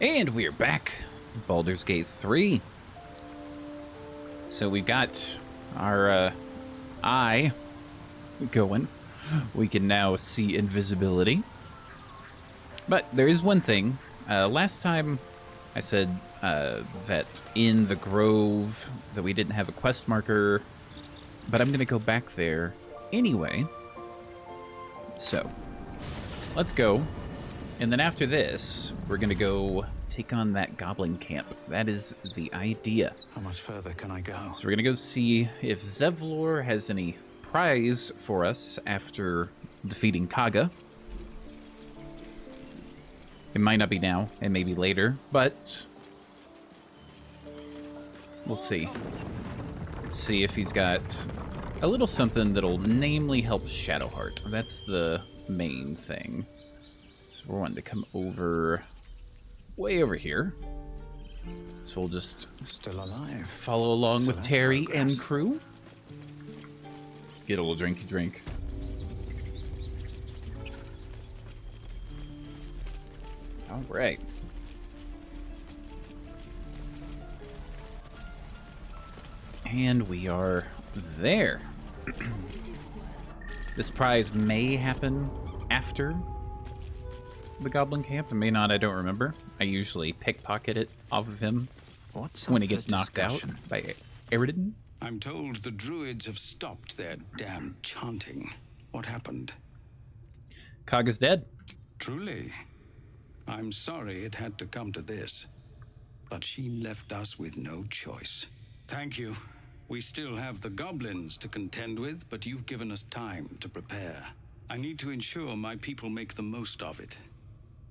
And we're back. Baldur's Gate 3. So we got our eye going. We can now see invisibility. But there is one thing. Last time I said that in the grove that we didn't have a quest marker, but I'm going to go back there anyway. So let's go. And then after this, we're going to go take on that goblin camp. That is the idea. How much further can I go? So we're going to go see if Zevlor has any prize for us after defeating Kaga. It might not be now, and maybe later, but we'll see. See if he's got a little something that'll namely help Shadowheart. That's the main thing. So we're wanting to come over, way over here. So we'll just still alive. Follow along with Terry and crew. Get a little drinky drink. All right. And we are there. This prize may happen after the goblin camp. It may not, I don't remember. I usually pickpocket it off of him when he gets knocked out by Eridan. I'm told the druids have stopped their damn chanting. What happened? Kaga's dead. Truly. I'm sorry it had to come to this, but she left us with no choice. Thank you. We still have the goblins to contend with, but you've given us time to prepare. I need to ensure my people make the most of it.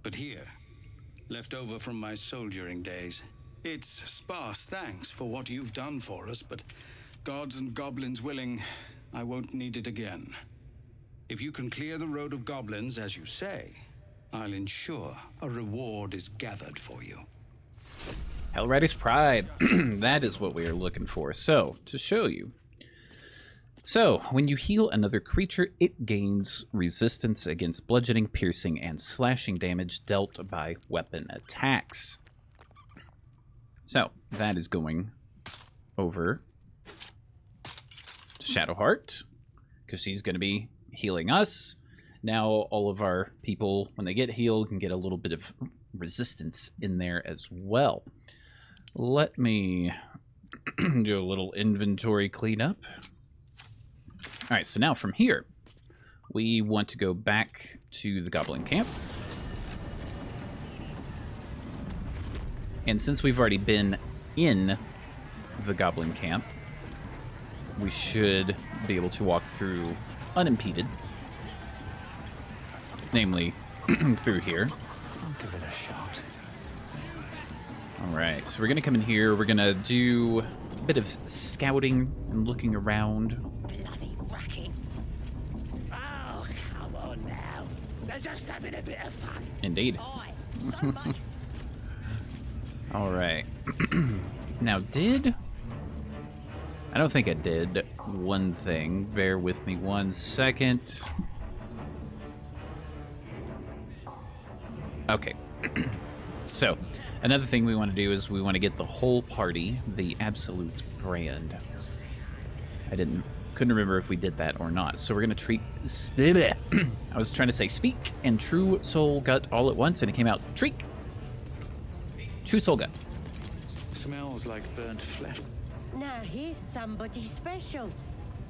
But here, left over from my soldiering days, it's sparse thanks for what you've done for us, but gods and goblins willing, I won't need it again. If you can clear the road of goblins, as you say, I'll ensure a reward is gathered for you. Hellrider's Pride. That is what we are looking for. So, to show you. So, when you heal another creature, it gains resistance against bludgeoning, piercing, and slashing damage dealt by weapon attacks. So, that is going over to Shadowheart, because she's going to be healing us. Now, all of our people, when they get healed, can get a little bit of resistance in there as well. Let me do a little inventory cleanup. All right, so now from here, we want to go back to the goblin camp. And since we've already been in the goblin camp, we should be able to walk through unimpeded. Namely, through here. I'll give it a shot. All right, so we're going to come in here. We're going to do a bit of scouting and looking around. Bloody racket. Oh, come on now. They're just having a bit of fun. Indeed. Oi, somebody. All right. Now, I don't think I did one thing. Bear with me 1 second. Okay. So, another thing we want to do is we want to get the whole party the Absolute's brand. Couldn't remember if we did that or not. So we're going to treat... I was trying to say speak and True Soul Gut all at once, and it came out treak. True Soul Gut. Smells like burnt flesh. Now here's somebody special.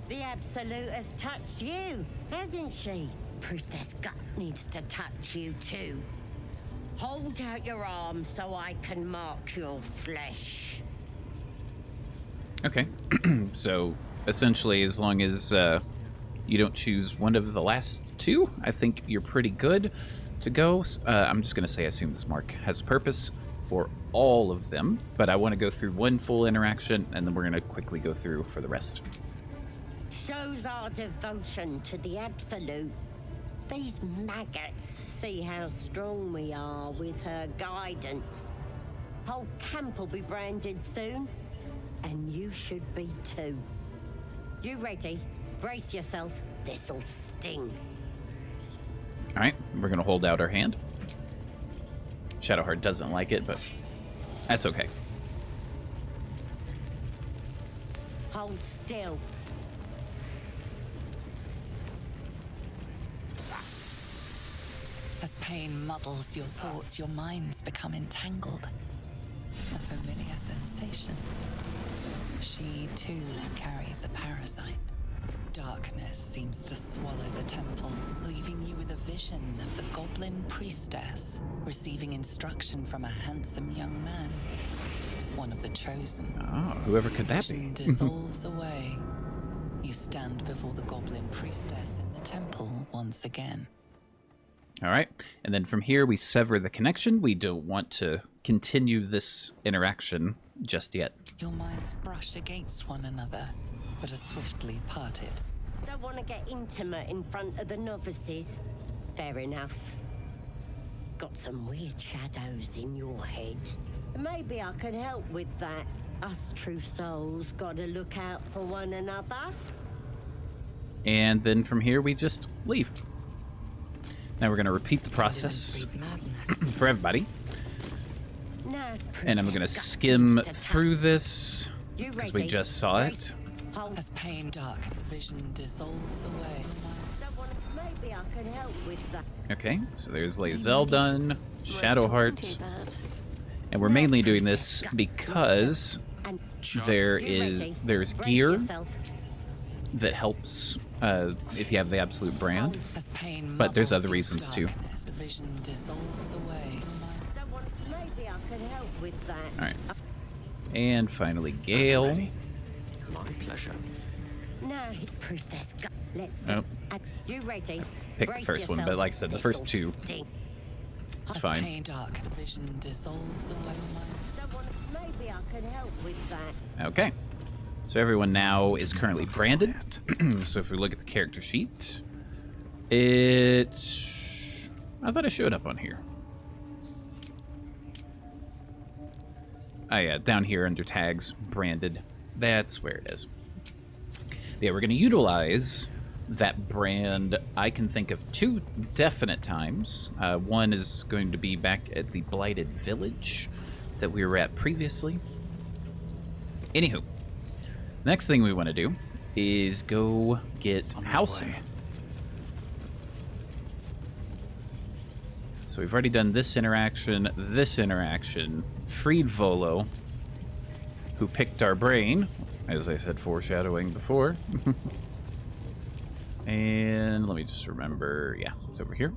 The Absolute has touched you, hasn't she? Priestess Gut needs to touch you too. Hold out your arm so I can mark your flesh. Okay. So, essentially, as long as you don't choose one of the last two, I think you're pretty good to go. I'm just going to say I assume this mark has a purpose for all of them, but I want to go through one full interaction, and then we're going to quickly go through for the rest. Shows our devotion to the Absolute. These maggots see how strong we are with her guidance. Whole camp will be branded soon, and you should be too. You ready? Brace yourself. This'll sting. All right, we're going to hold out our hand. Shadowheart doesn't like it, but that's okay. Hold still. As pain muddles your thoughts, your minds become entangled. A familiar sensation. She, too, carries a parasite. Darkness seems to swallow the temple, leaving you with a vision of the goblin priestess receiving instruction from a handsome young man. One of the chosen. Oh, whoever could that be? Vision dissolves away. You stand before the goblin priestess in the temple once again. All right. And then from here, we sever the connection. We don't want to continue this interaction just yet. Your minds brush against one another, but are swiftly parted. Don't want to get intimate in front of the novices. Fair enough. Got some weird shadows in your head. Maybe I can help with that. Us true souls gotta look out for one another. And then from here, we just leave. Now we're going to repeat the process for everybody. Now, And I'm going to skim through this because we just saw it. As pain dark, the vision dissolves away. Maybe I can help with that. Okay, so there's lae'zel done, Shadowheart. And we're mainly doing this because there's gear that helps if you have the absolute brand, but there's other reasons too. The vision dissolves away. Maybe I can help with that. All right, and finally Gale. My pleasure. Now, priestess, let's Nope. You ready? Pick the first one, but like I said, the first two, it's As fine. pain dark, the vision dissolves away. Maybe I can help with that. Okay, so everyone now is currently branded. So if we look at the character sheet, I thought it showed up on here. Oh yeah, down here under tags, branded. That's where it is. Yeah, we're going to utilize that brand. I can think of two definite times. One is going to be back at the Blighted Village that we were at previously. Anywho, next thing we want to do is go get Halcyon. So we've already done this interaction, freed Volo, who picked our brain, as I said, foreshadowing before. And let me just remember, yeah, it's over here.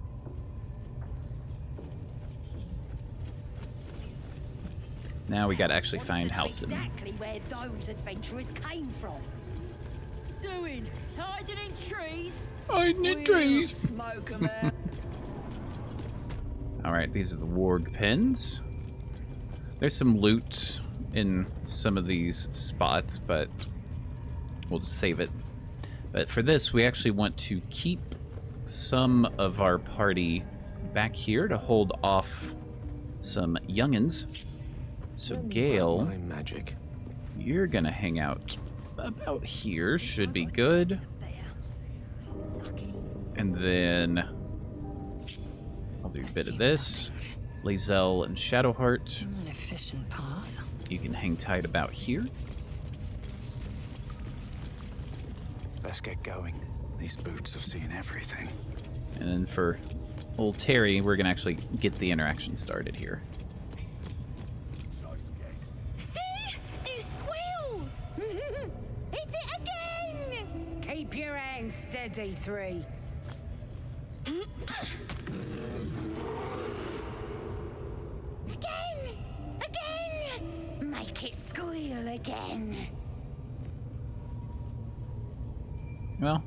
Now we gotta actually find Halcyon. Exactly where those adventurers came from. Doing? Hiding in trees? Hiding in trees. Smoke 'em out. Alright, these are the warg pens. There's some loot in some of these spots, but we'll just save it. But for this, we actually want to keep some of our party back here to hold off some youngins. So Gale, My magic. you're gonna hang out about here, should be good. And then I'll do a bit of this. lae'zel and Shadowheart, An efficient path. you can hang tight about here. Let's get going. These boots have seen everything. And then for old Terry, we're gonna actually get the interaction started here. See? It squealed! It's it again! Keep your hands steady, three. Again! Again! Make it squeal again. Well,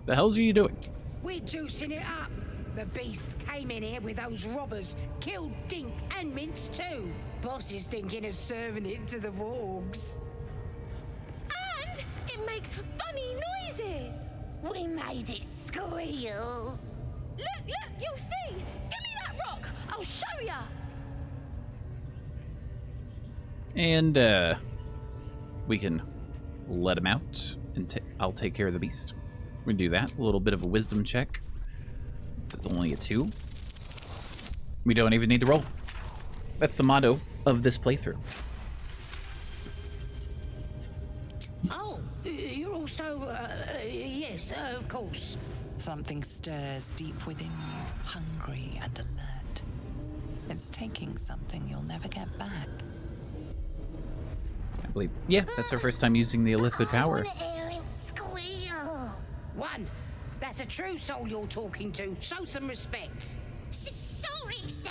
the hell's are you doing? We're juicing it up. The beast came in here with those robbers, killed Dink and Mince too. Boss is thinking of serving it to the wargs. And it makes funny noises. We made it squeal. Look, you'll see. Give me that rock. I'll show ya. And we can let him out, and I'll take care of the beast. We can do that. A little bit of a wisdom check. It's only a 2. We don't even need to roll. That's the motto of this playthrough. Oh, you're also, yes, of course. Something stirs deep within you, hungry and alert. It's taking something you'll never get back. I believe. Yeah, that's our first time using the illithid power. I wanna hear him squeal. One, that's a true soul you're talking to. Show some respect. Sorry, sir.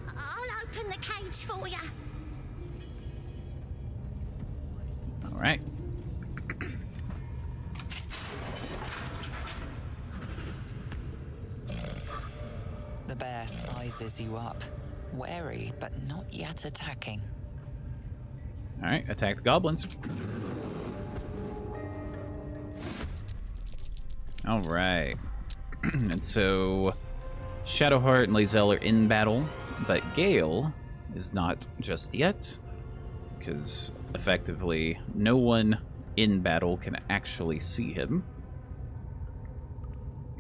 I'll open the cage for you. All right. The bear sizes you up, wary but not yet attacking. All right, attack the goblins. All right. And so Shadowheart and lae'zel are in battle, but Gale is not just yet, because effectively no one in battle can actually see him.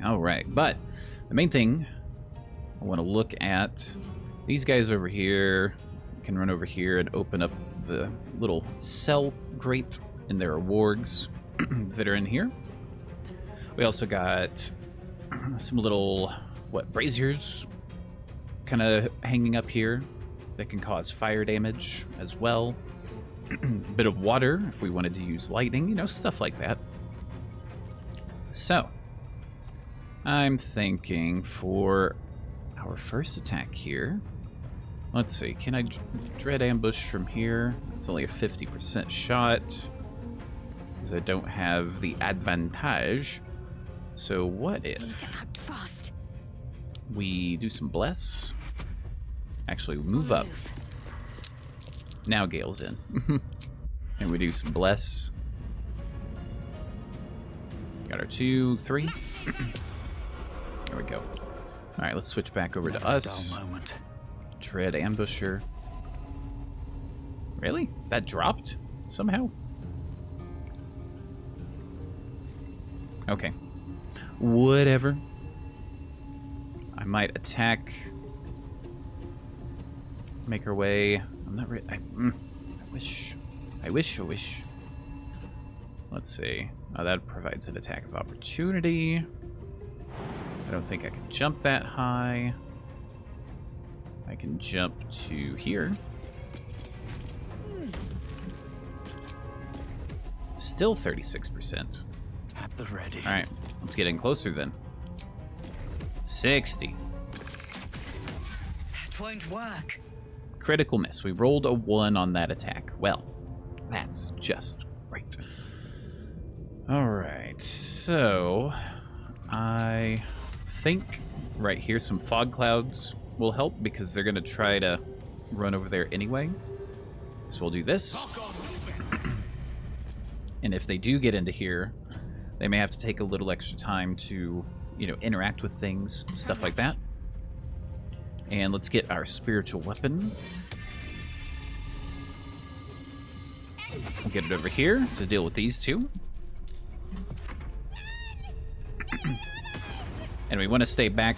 All right, but the main thing I want to look at, these guys over here can run over here and open up the little cell grate, and there are wargs that are in here. We also got some little, braziers kind of hanging up here that can cause fire damage as well. Bit of water if we wanted to use lightning, stuff like that. So, I'm thinking for our first attack here, let's see, can I dread ambush from here? It's only a 50% shot, because I don't have the advantage. So what if Act fast. we do some bless? Actually, move up. Now Gale's in. And we do some bless. Got our 2, 3. There we go. All right, let's switch back over to us. Dull moment. Dread ambusher. Really? That dropped somehow? Okay. Whatever. I might attack. Make our way. I'm not ready. I wish. Let's see. Oh, that provides an attack of opportunity. I don't think I can jump that high. I can jump to here. Still 36%. At the ready. All right, let's get in closer then. 60. That won't work. Critical miss. We rolled a 1 on that attack. Well, that's just right. All right, so I think right here some fog clouds will help because they're going to try to run over there anyway. So we'll do this. And if they do get into here, they may have to take a little extra time to, interact with things, stuff like that. And let's get our spiritual weapon. We'll get it over here to deal with these two. And we want to stay back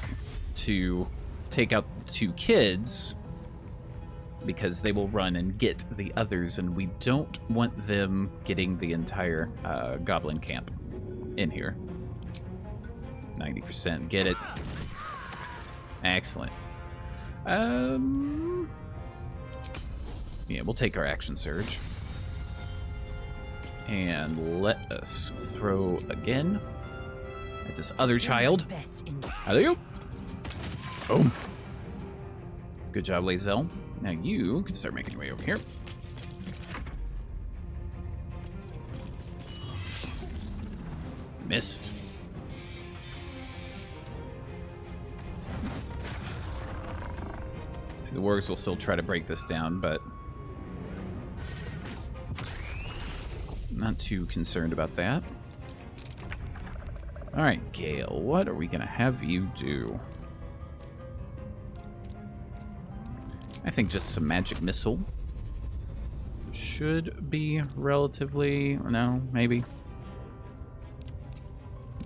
to take out the 2 kids because they will run and get the others, and we don't want them getting the entire goblin camp in here. 90%. Get it. Excellent. Yeah, we'll take our action surge. And let us throw again at this other child. Hello. Boom. Good job, lae'zel. Now you can start making your way over here. Missed. See, the wargs will still try to break this down, but I'm not too concerned about that. All right, Gale, what are we gonna have you do? I think just some magic missile should be relatively, no, maybe.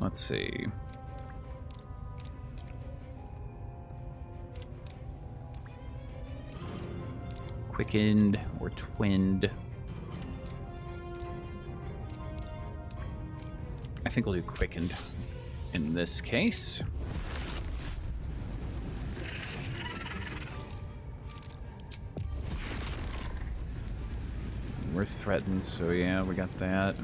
Let's see. Quickened or twinned. I think we'll do quickened in this case. We're threatened, so yeah, we got that.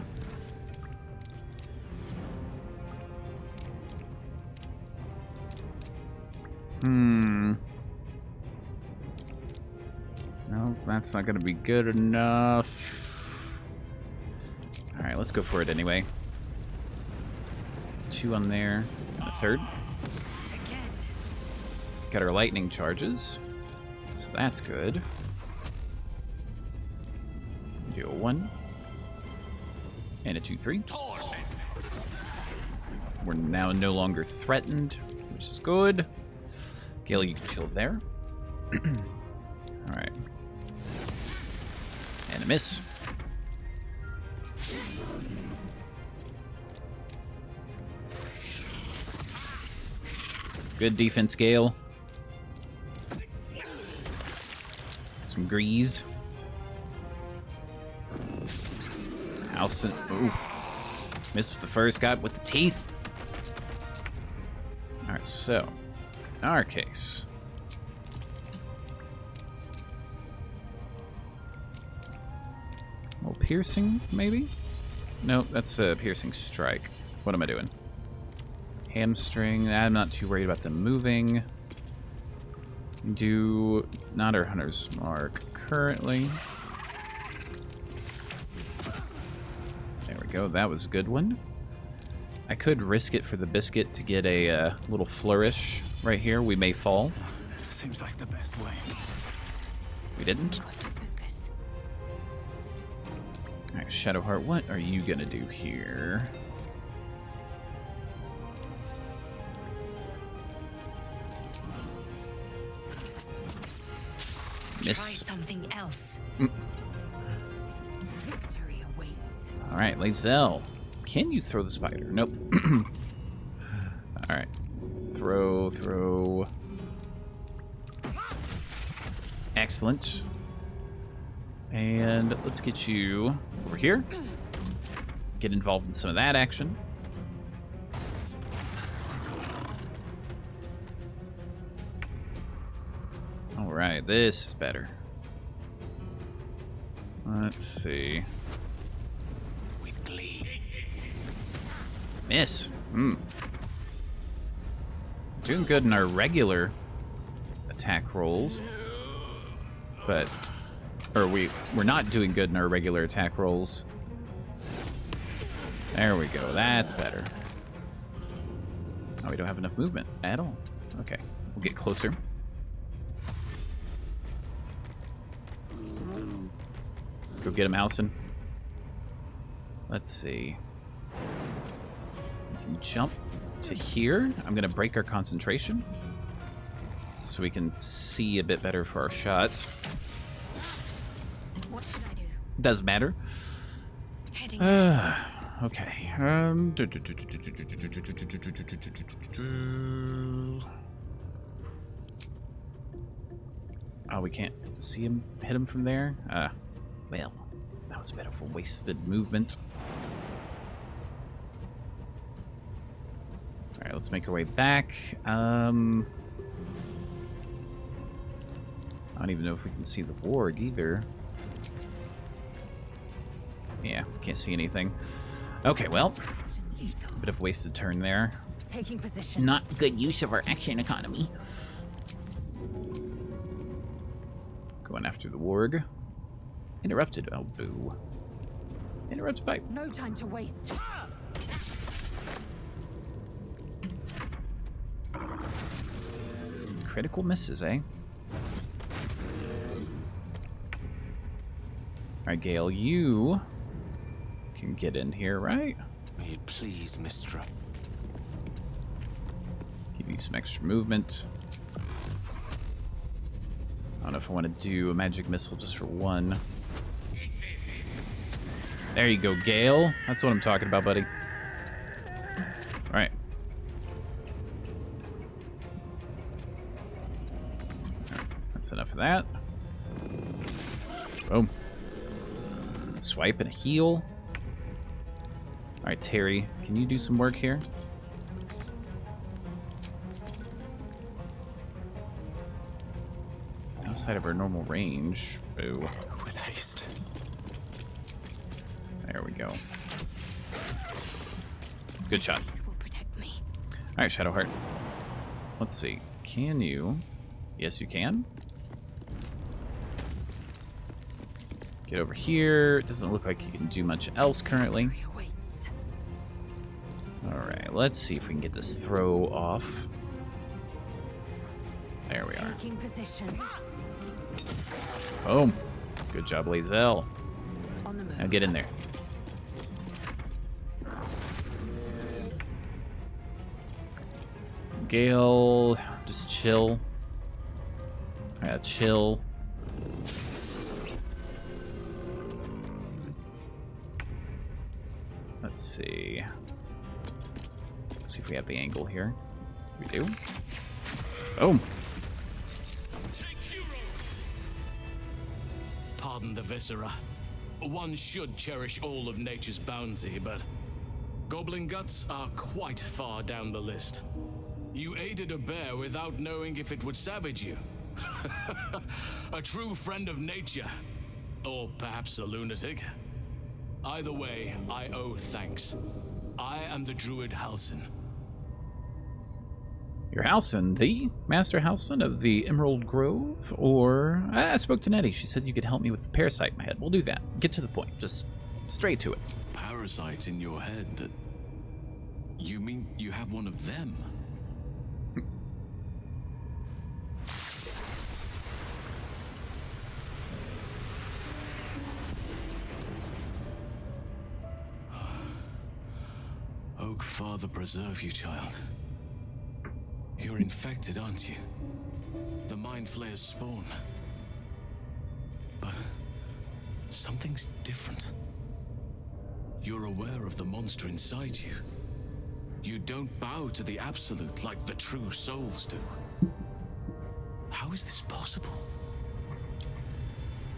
No, that's not going to be good enough. Alright, let's go for it anyway. 2 on there, and a third. Got our lightning charges, so that's good. Do a 1 and a 2-3. We're now no longer threatened, which is good. Gale, you can chill there. Alright. And a miss. Good defense, Gale. Some grease. Halcyon. Oof. Missed with the first, got with the teeth. Alright, so. In our case. Well, piercing, maybe? Nope, that's a piercing strike. What am I doing? Hamstring. I'm not too worried about them moving. Do not our hunter's mark currently. There we go. That was a good one. I could risk it for the biscuit to get a little flourish right here. We may fall. Seems like the best way. We didn't. Alright, Shadowheart, what are you gonna do here? Miss. Try something else. Victory awaits. Alright, lae'zel. Can you throw the spider? Nope. Alright. Throw. Excellent. And let's get you over here. Get involved in some of that action. Alright, this is better. Let's see. With glee. Miss. Doing good in our regular attack rolls. But... Or we're not doing good in our regular attack rolls. There we go. That's better. Oh, we don't have enough movement at all. Okay. We'll get closer. Go get him, Halcyon. Let's see. We can jump to here. I'm going to break our concentration so we can see a bit better for our shots. What should I do? Doesn't matter. Heading. Okay. Oh, we can't see him, hit him from there? Well, that was a bit of a wasted movement. Alright, let's make our way back. I don't even know if we can see the warg either. Yeah, can't see anything. Okay, well, a bit of a wasted turn there. Taking position. Not good use of our action economy. Going after the warg. Interrupted. Oh, boo. Interrupted by... No time to waste. Critical misses, eh? Alright, Gale, you can get in here, right? May it please, Mistra. Give you some extra movement. I don't know if I want to do a magic missile just for one. There you go, Gale. That's what I'm talking about, buddy. Alright. That's enough of that. Boom. Swipe and a heal. Alright, Terry, can you do some work here? Outside of our normal range. Boo. With haste. There we go. Good shot. Will protect me. Alright, Shadowheart. Let's see. Can you? Yes, you can. Get over here. It doesn't look like you can do much else currently. Alright, let's see if we can get this throw off. There we are. Taking position. Boom. Good job, lae'zel. On the move. Now get in there. Gale, just chill. Chill. Let's see. Let's see if we have the angle here. We do. Boom. Pardon the viscera. One should cherish all of nature's bounty, but goblin guts are quite far down the list. You aided a bear without knowing if it would savage you. A true friend of nature. Or perhaps a lunatic. Either way, I owe thanks. I am the druid Halsin. You're Halsin, the Master Halsin of the Emerald Grove? Or... I spoke to Nettie. She said you could help me with the parasite in my head. We'll do that. Get to the point. Just straight to it. Parasite in your head? You mean you have one of them? Oak Father preserve you, child. You're infected, aren't you? The Mind Flayer's spawn. But something's different. You're aware of the monster inside you. You don't bow to the Absolute like the true souls do. How is this possible?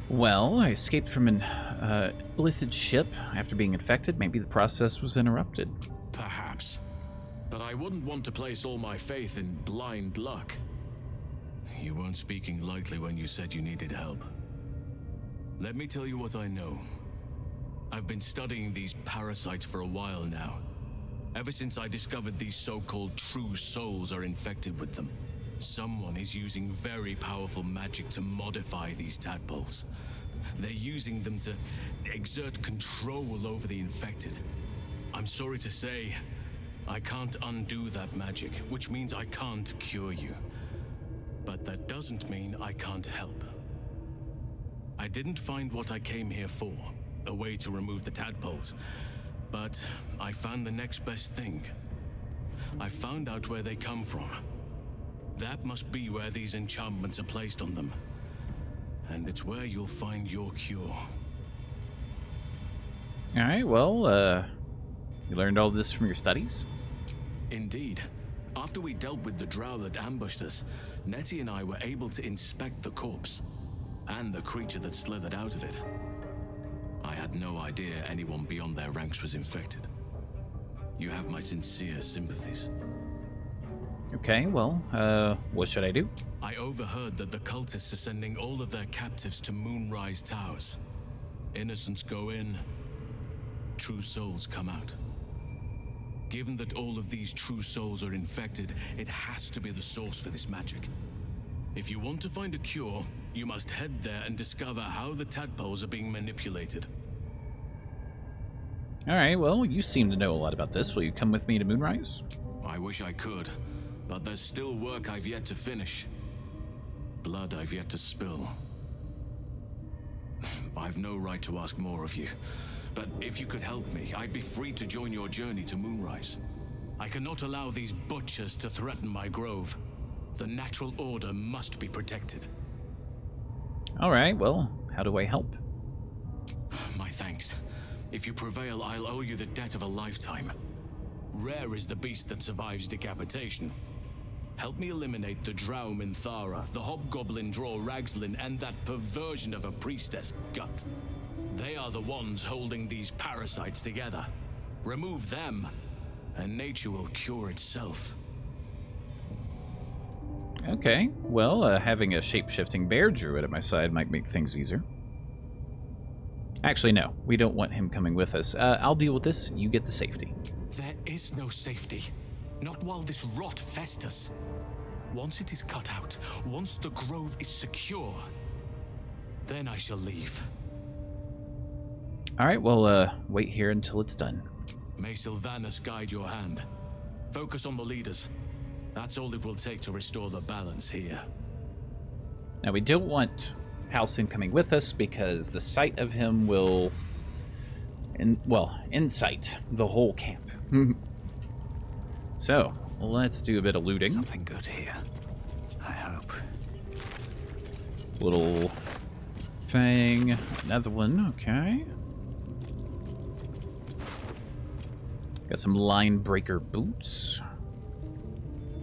Well, I escaped from an illithid ship after being infected. Maybe the process was interrupted. Perhaps. But I wouldn't want to place all my faith in blind luck. You weren't speaking lightly when you said you needed help. Let me tell you what I know. I've been studying these parasites for a while now. Ever since I discovered these so-called true souls are infected with them. Someone is using very powerful magic to modify these tadpoles. They're using them to exert control over the infected. I'm sorry to say, I can't undo that magic, which means I can't cure you. But that doesn't mean I can't help. I didn't find what I came here for, a way to remove the tadpoles, but I found the next best thing. I found out where they come from. That must be where these enchantments are placed on them. And it's where you'll find your cure. Alright, well, you learned all this from your studies? Indeed. After we dealt with the drow that ambushed us, Nettie and I were able to inspect the corpse, and the creature that slithered out of it. I had no idea anyone beyond their ranks was infected. You have my sincere sympathies. Okay, well, what should I do? I overheard that the cultists are sending all of their captives to Moonrise Towers. Innocents go in, true souls come out. Given that all of these true souls are infected, it has to be the source for this magic. If you want to find a cure, you must head there and discover how the tadpoles are being manipulated. Alright, well, you seem to know a lot about this. Will you come with me to Moonrise? I wish I could, but there's still work I've yet to finish. Blood I've yet to spill. I've no right to ask more of you, but if you could help me, I'd be free to join your journey to Moonrise. I cannot allow these butchers to threaten my grove. The natural order must be protected. Alright, well, how do I help? My thanks. If you prevail, I'll owe you the debt of a lifetime. Rare is the beast that survives decapitation. Help me eliminate the Drow Minthara, the Hobgoblin Draw Ragslin, and that perversion of a priestess Gut. They are the ones holding these parasites together. Remove them, and nature will cure itself. Okay, well, having a shape-shifting bear druid at my side might make things easier. Actually, no. We don't want him coming with us. I'll deal with this. You get the safety. There is no safety. Not while this rot festers. Once it is cut out, once the growth is secure, then I shall leave. All right, well, wait here until it's done. May Sylvanas guide your hand. Focus on the leaders. That's all it will take to restore the balance here. Now, we don't want Halcyon coming with us because the sight of him will, incite the whole camp. So, let's do a bit of looting. Something good here, I hope. Little thing. Another one, okay. Got some line breaker boots.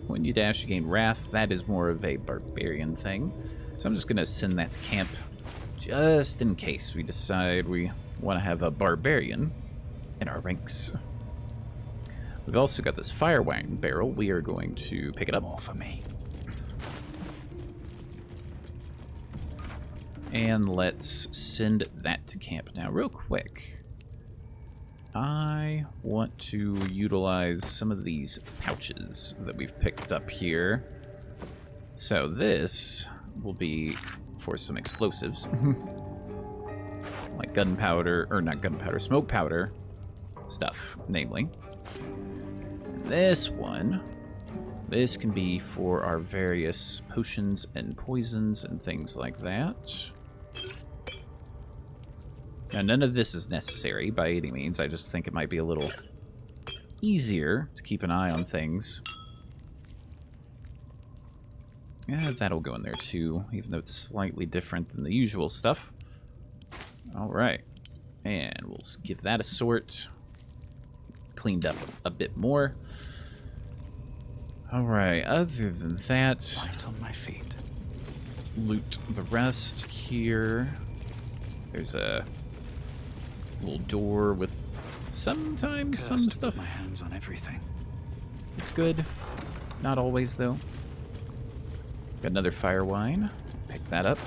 When you dash, you gain wrath. That is more of a barbarian thing. So I'm just going to send that to camp just in case we decide we want to have a barbarian in our ranks. We've also got this fire wine barrel. We are going to pick it up. More for me. And let's send that to camp. Now, real quick, I want to utilize some of these pouches that we've picked up here. So this will be for some explosives. Like gunpowder, or not gunpowder, smoke powder stuff, namely. This one, this can be for our various potions and poisons and things like that. Now, none of this is necessary by any means. I just think it might be a little easier to keep an eye on things. Yeah, that'll go in there too, even though it's slightly different than the usual stuff. Alright. And we'll give that a sort. Cleaned up a bit more. Alright, other than that, Light on my feet. loot the rest here. There's a little door with sometimes Cursed some to put stuff. my hands on everything. It's good. Not always, though. Got another fire wine. Pick that up.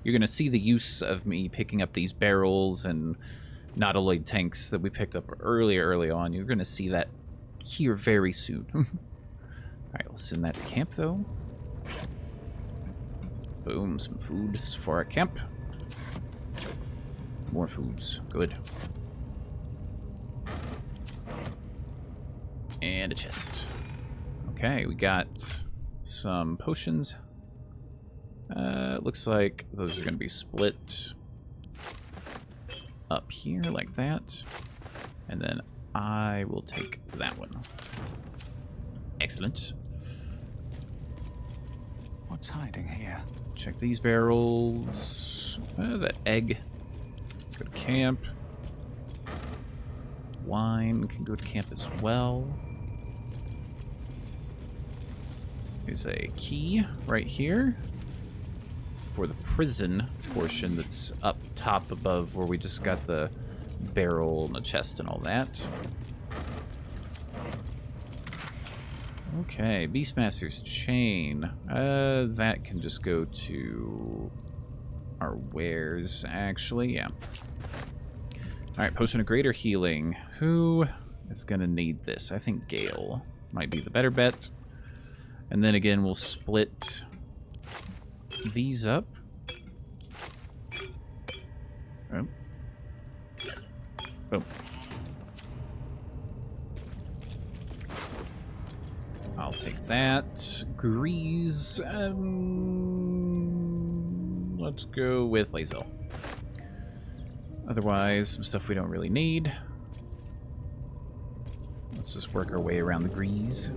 You're going to see the use of me picking up these barrels and nautiloid tanks that we picked up early on. You're going to see that here very soon. Alright, let's send that to camp, though. Boom, some food for our camp. More foods. Good. And a chest. Okay, we got some potions. Looks like those are going to be split up here like that. And then I will take that one. Excellent. What's hiding here? Check these barrels. That egg. Go to camp. Wine can go to camp as well. There's a key right here for the prison portion that's up top above where we just got the barrel and the chest and all that. Okay, Beastmaster's chain. That can just go to our wares, actually, yeah. Alright, Potion of Greater Healing. Who is going to need this? I think Gale might be the better bet. And then again, we'll split these up. Oh. Oh. I'll take that. Grease. Let's go with lae'zel. Otherwise, some stuff we don't really need. Let's just work our way around the grease.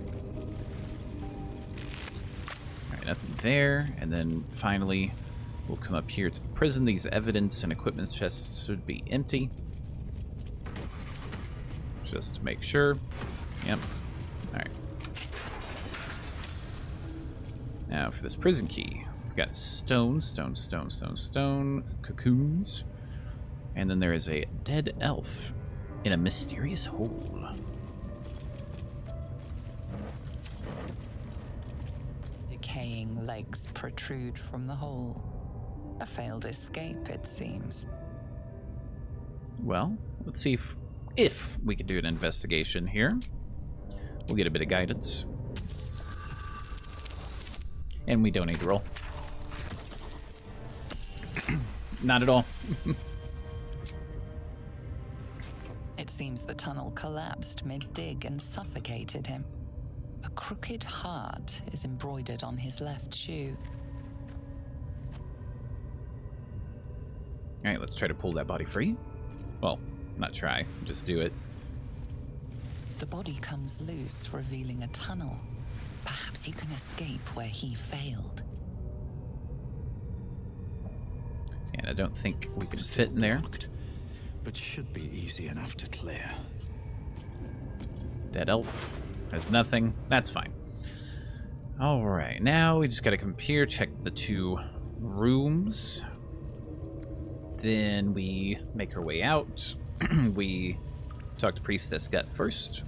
Alright, nothing there. And then finally, we'll come up here to the prison. These evidence and equipment chests should be empty. Just to make sure. Yep. Alright. Now for this prison key, we've got stone, cocoons, and then there is a dead elf in a mysterious hole. Decaying legs protrude from the hole. A failed escape, it seems. Well, let's see if we can do an investigation here. We'll get a bit of guidance. And we don't need to roll. Not at all. It seems the tunnel collapsed mid-dig and suffocated him. A crooked heart is embroidered on his left shoe. Alright, let's try to pull that body free. Well, not try, just do it. The body comes loose, revealing a tunnel. Perhaps you can escape where he failed. And I don't think we can fit in there. Blocked, but should be easy enough to clear. Dead elf has nothing. That's fine. Alright, now we just gotta come here, check the 2 rooms. Then we make our way out. We talk to Priestess Gut first.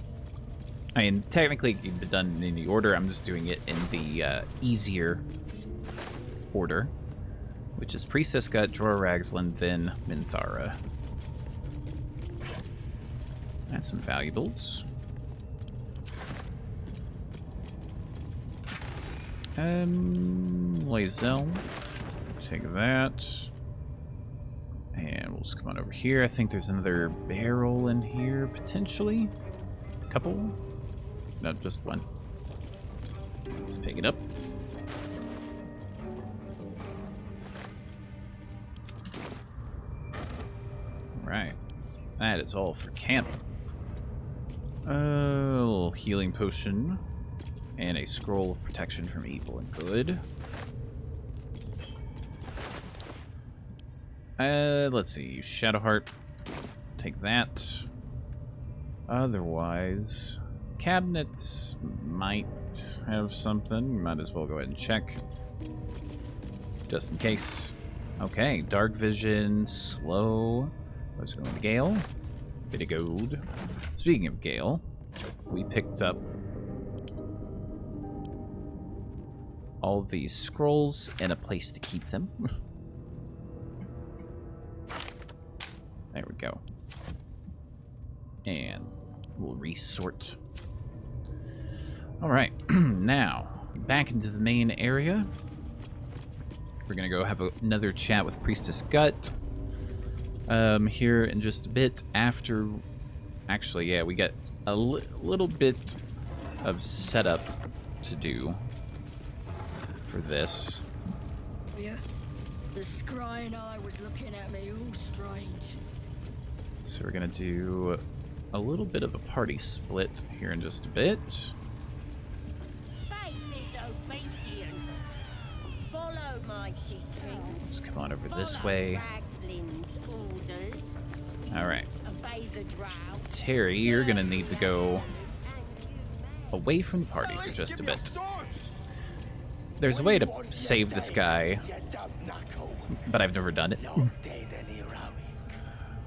I mean, technically it can be done in any order. I'm just doing it in the easier order, which is Priestess Gut, Dror Ragzlin, then Minthara. That's some valuables. lae'zel. Take that. And we'll just come on over here. I think there's another barrel in here, potentially. A couple? No, just one. Let's pick it up. Alright. That is all for camp. A little healing potion. And a scroll of protection from evil and good. Let's see. Shadowheart. Take that. Otherwise, cabinets might have something. Might as well go ahead and check. Just in case. Okay, dark vision, slow. Let's go into Gale. Bit of gold. Speaking of Gale, we picked up all of these scrolls and a place to keep them. There we go. And we'll resort. Alright, now, back into the main area. We're gonna go have another chat with Priestess Gut. Here in just a bit after... Actually, yeah, we got a little bit of setup to do for this. Yeah, the scrying eye was looking at me all strange. So we're gonna do a little bit of a party split here in just a bit. Faith is obedience. Follow my teaching. Just come on over this way. Ragzlin's orders. Alright. Obey the drow. Terry, you're gonna need to go away from the party for just a bit. There's a way to save this guy, but I've never done it.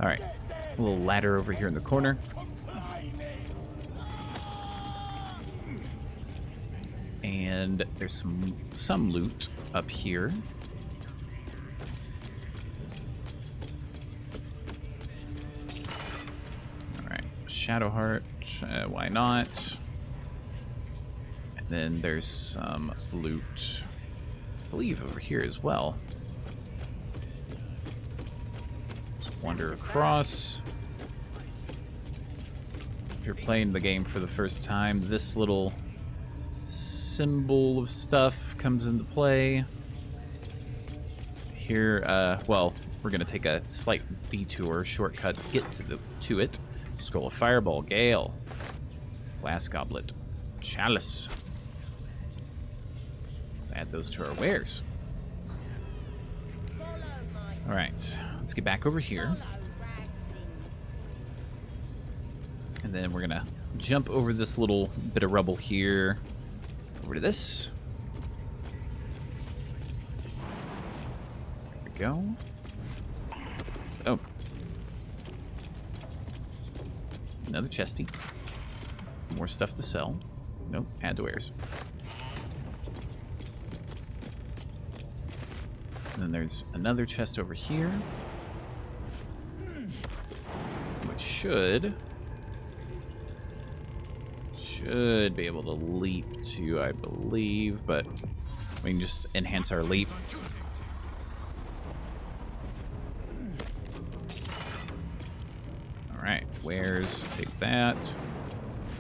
Alright. A little ladder over here in the corner. And there's some loot up here. Alright, Shadowheart, why not? And then there's some loot, I believe, over here as well. Let's wander across. If you're playing the game for the first time, this little symbol of stuff comes into play. Here, well, we're gonna take a slight detour, shortcut to get to it. Scroll of Fireball, Gale, Glass Goblet, Chalice. Let's add those to our wares. All right, let's get back over here. And then we're gonna jump over this little bit of rubble here, over to this. go. Oh. Another chesty. More stuff to sell. Nope, add to wares. And then there's another chest over here. Which should be able to leap to, I believe, but we can just enhance our leap. Alright, wares, take that.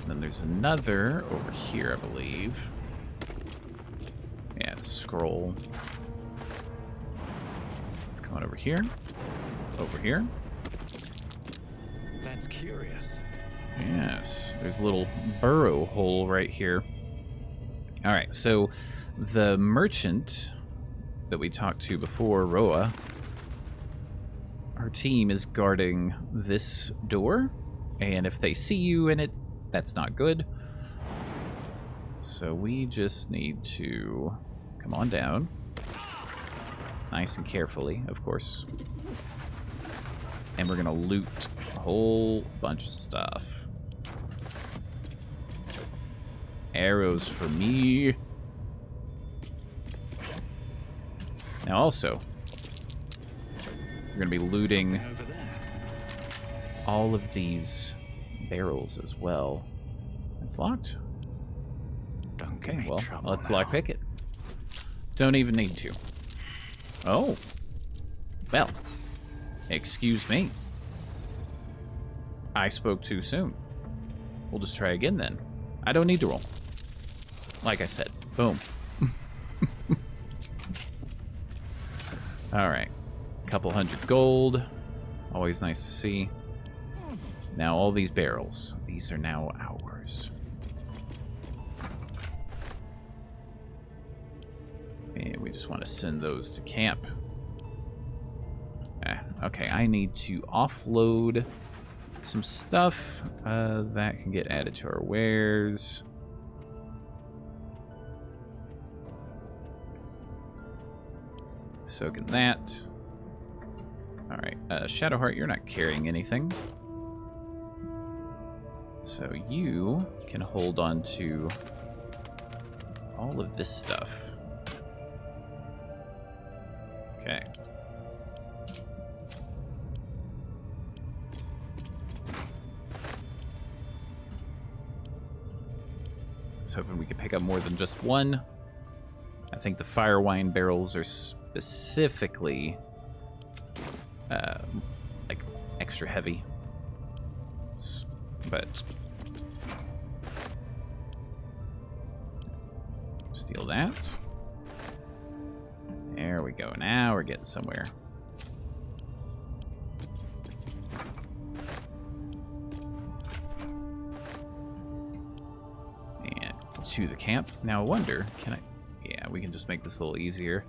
And then there's another over here, I believe. Yeah, scroll. It's coming over here. Over here. That's curious. Yes, there's a little burrow hole right here. All right, so the merchant that we talked to before, Roa, her team is guarding this door, and if they see you in it, that's not good. So we just need to come on down. Nice and carefully, of course. And we're gonna loot a whole bunch of stuff. Arrows for me. Now also, we're gonna be looting all of these barrels as well. It's locked. Okay, well, let's lockpick it. Don't even need to. Oh. Well. Excuse me. I spoke too soon. We'll just try again then. I don't need to roll. Like I said. Boom. Alright. Couple hundred gold. Always nice to see. Now all these barrels. These are now ours. And we just want to send those to camp. Okay, I need to offload some stuff that can get added to our wares. Soaking that. Alright, Shadowheart, you're not carrying anything. So you can hold on to all of this stuff. Okay. I was hoping we could pick up more than just one. I think the fire wine barrels are specifically like extra heavy. But steal that. There we go. Now we're getting somewhere. And to the camp. Now I wonder, can I... Yeah, we can just make this a little easier.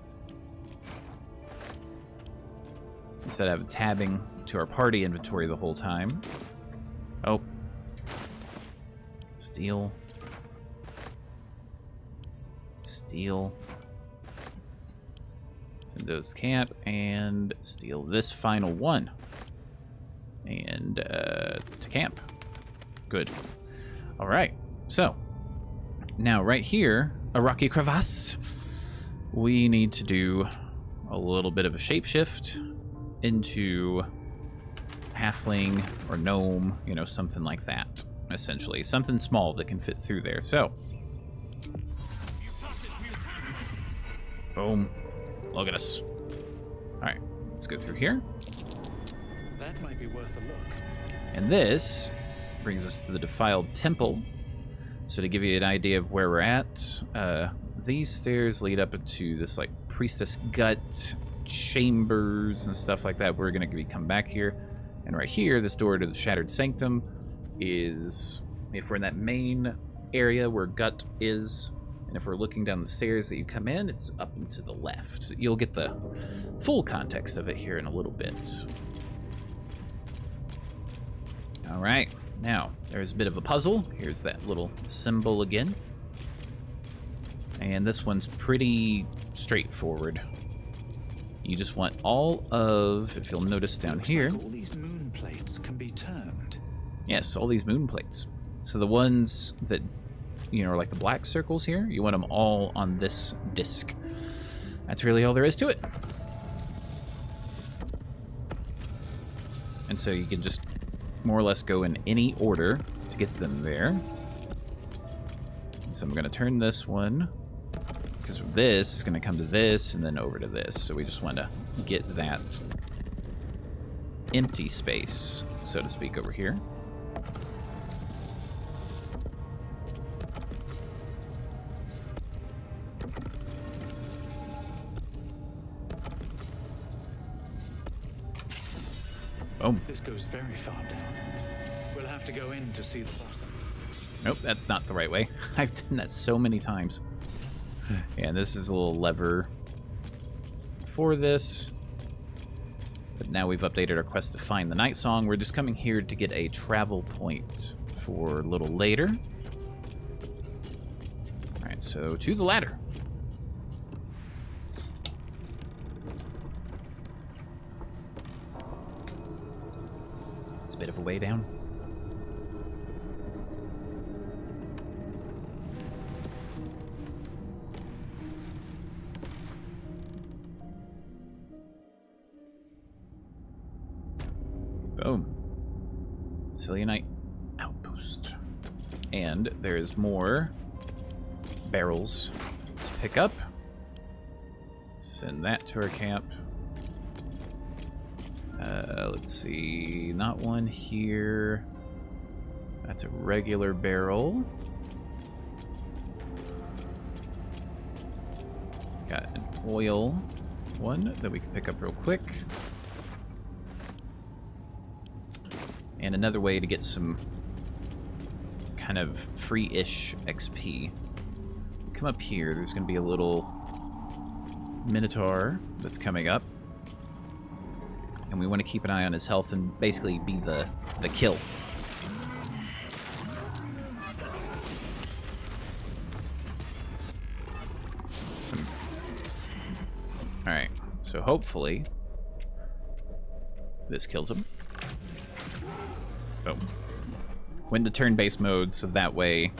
Instead of tabbing to our party inventory the whole time. Oh. Steal. Steal. Send those to camp and steal this final one. And to camp. Good. All right. So now right here, a rocky crevasse. We need to do a little bit of a shapeshift into halfling or gnome, you know, something like that, essentially. Something small that can fit through there. So, boom. Look at us. All right, let's go through here. That might be worth a look. And this brings us to the Defiled Temple. So to give you an idea of where we're at, these stairs lead up into this like priestess gut chambers and stuff like that. We're going to come back here. And right here, this door to the Shattered Sanctum is, if we're in that main area where gut is, and if we're looking down the stairs that you come in, it's up and to the left. So you'll get the full context of it here in a little bit. All right, now there's a bit of a puzzle. Here's that little symbol again. And this one's pretty straightforward. You just want all of, if you'll notice down here, All these moon plates can be turned. yes, all these moon plates. So the ones that, you know, are like the black circles here, you want them all on this disc. That's really all there is to it. And so you can just more or less go in any order to get them there. And so I'm going to turn this one, because this is going to come to this and then over to this. So we just want to get that empty space, so to speak, over here. Boom. This goes very far down. We'll have to go in to see the bottom. Nope, that's not the right way. I've done that so many times. And this is a little lever for this. But now we've updated our quest to find the night song. We're just coming here to get a travel point for a little later. Alright, so to the ladder. It's a bit of a way down. Boom. Cilionite outpost. And there's more barrels to pick up. Send that to our camp. Let's see. Not one here. That's a regular barrel. Got an oil one that we can pick up real quick. And another way to get some kind of free-ish XP. Come up here, there's going to be a little Minotaur that's coming up. And we want to keep an eye on his health and basically be the kill. Alright, so hopefully this kills him. Boom. Went to turn-based mode, so that way,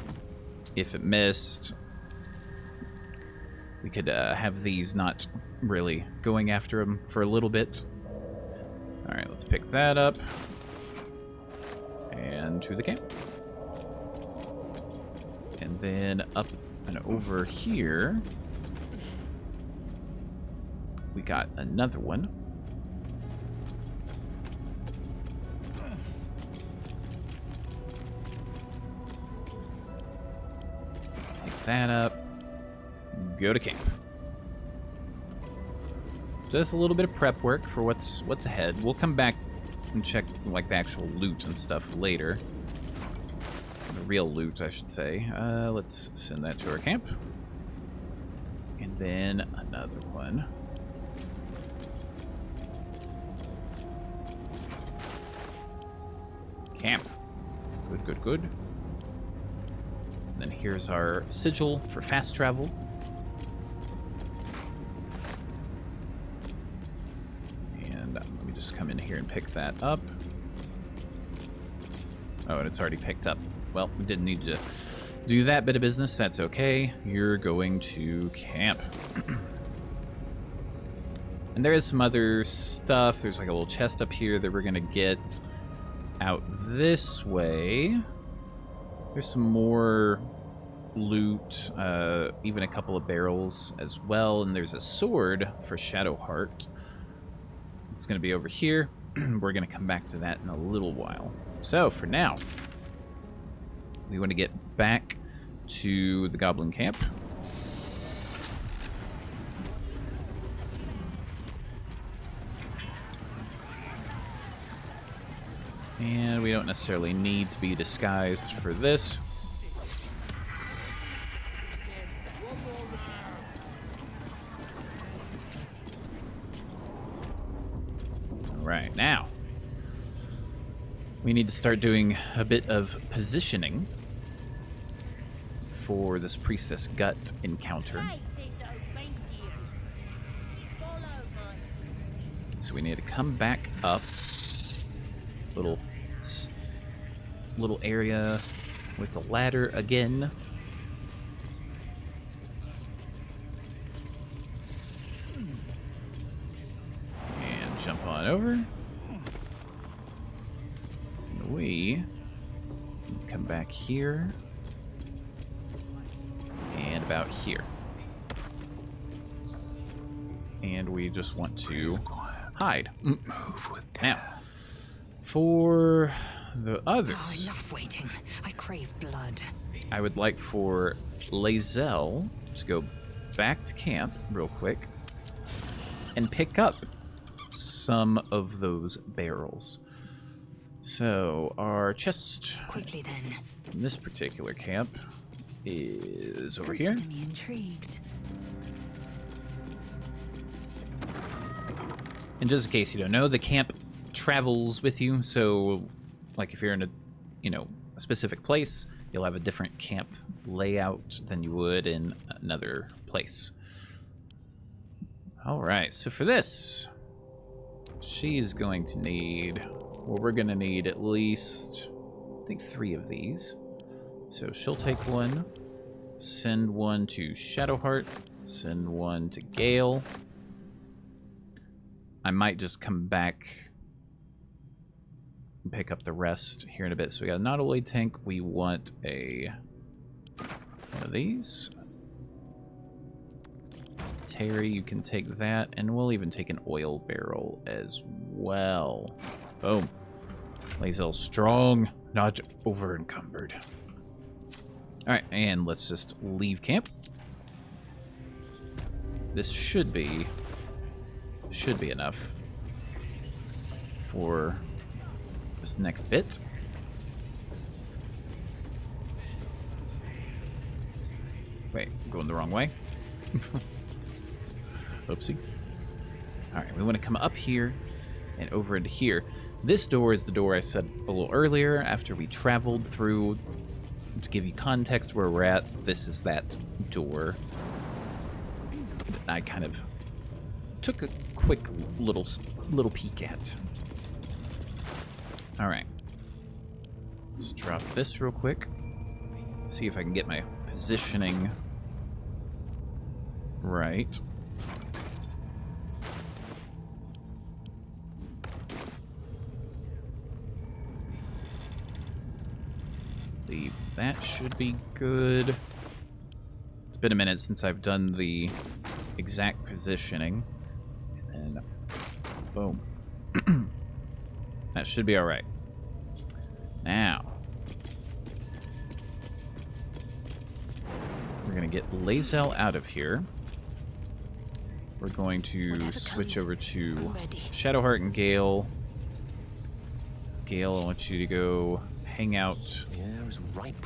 if it missed, we could have these not really going after him for a little bit. Alright, let's pick that up. And to the camp. And then up and over here, we got another one. That up, go to camp. Just a little bit of prep work for what's ahead. We'll come back and check like the actual loot and stuff later. The real loot, I should say. Let's send that to our camp. And then another one. Camp. Good, good, good. And then here's our sigil for fast travel. And let me just come in here and pick that up. Oh, and it's already picked up. Well, we didn't need to do that bit of business. That's okay. You're going to camp. And there is some other stuff. There's like a little chest up here that we're going to get out this way. There's some more loot, even a couple of barrels as well, and there's a sword for Shadowheart. It's going to be over here. We're going to come back to that in a little while. So, for now, we want to get back to the Goblin Camp. And we don't necessarily need to be disguised for this. Alright, now we need to start doing a bit of positioning for this Priestess Gut encounter. Fight this obedience. Follow my So we need to come back up. Little area with the ladder again. And jump on over. And we come back here. And about here. And we just want to hide. Move with Now, for the others, Oh, enough waiting. I crave blood. I would like for lae'zel to go back to camp real quick and pick up some of those barrels. So our chest Quickly then. in this particular camp is over here. Consider me intrigued. And just in case you don't know, the camp travels with you. So, like if you're in a, a specific place, you'll have a different camp layout than you would in another place. All right, so for this, she is going to need, well, we're going to need at least, I think 3 of these. So she'll take one, send one to Shadowheart, send one to Gale. I might just come back and pick up the rest here in a bit. So we got a nautiloid tank. We want one of these. Terry, you can take that, and we'll even take an oil barrel as well. Boom. lae'zel strong, not over encumbered. Alright, and let's just leave camp. This should be enough for this next bit. Wait, I'm going the wrong way. Oopsie. Alright, we want to come up here and over into here. This door is the door I said a little earlier after we traveled through. To give you context where we're at, this is that door. I kind of took a quick little peek at. Alright. Let's drop this real quick. See if I can get my positioning right. That should be good. It's been a minute since I've done the exact positioning. And then, boom. That should be alright. Now, we're going to get lae'zel out of here. We're going to switch over to Shadowheart and Gale. Gale, I want you to go hang out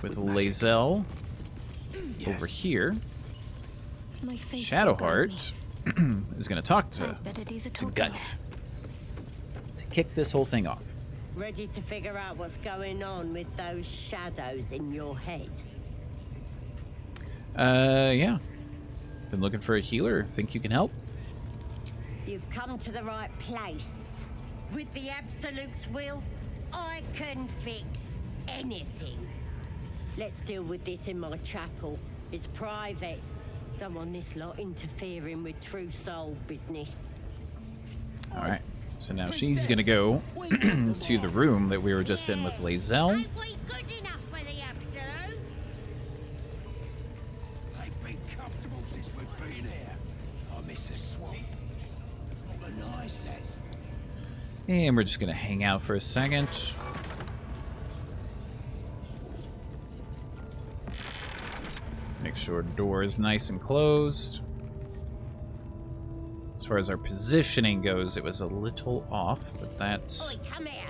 with lae'zel over here. Shadowheart is going to talk to Gut to kick this whole thing off. Ready to figure out what's going on with those shadows in your head? Yeah. Been looking for a healer. Think you can help? You've come to the right place. With the Absolute's will, I can fix anything. Let's deal with this in my chapel. It's private. Don't want this lot interfering with true soul business. Alright. So now she's gonna go to the room that we were just in with lae'zel. Ain't we good enough for the Absolute? I've been comfortable since we've been here. I miss the swamp. Not the nicest. And we're just gonna hang out for a second. Make sure the door is nice and closed. As far as our positioning goes, it was a little off, but that's... Oi, come here.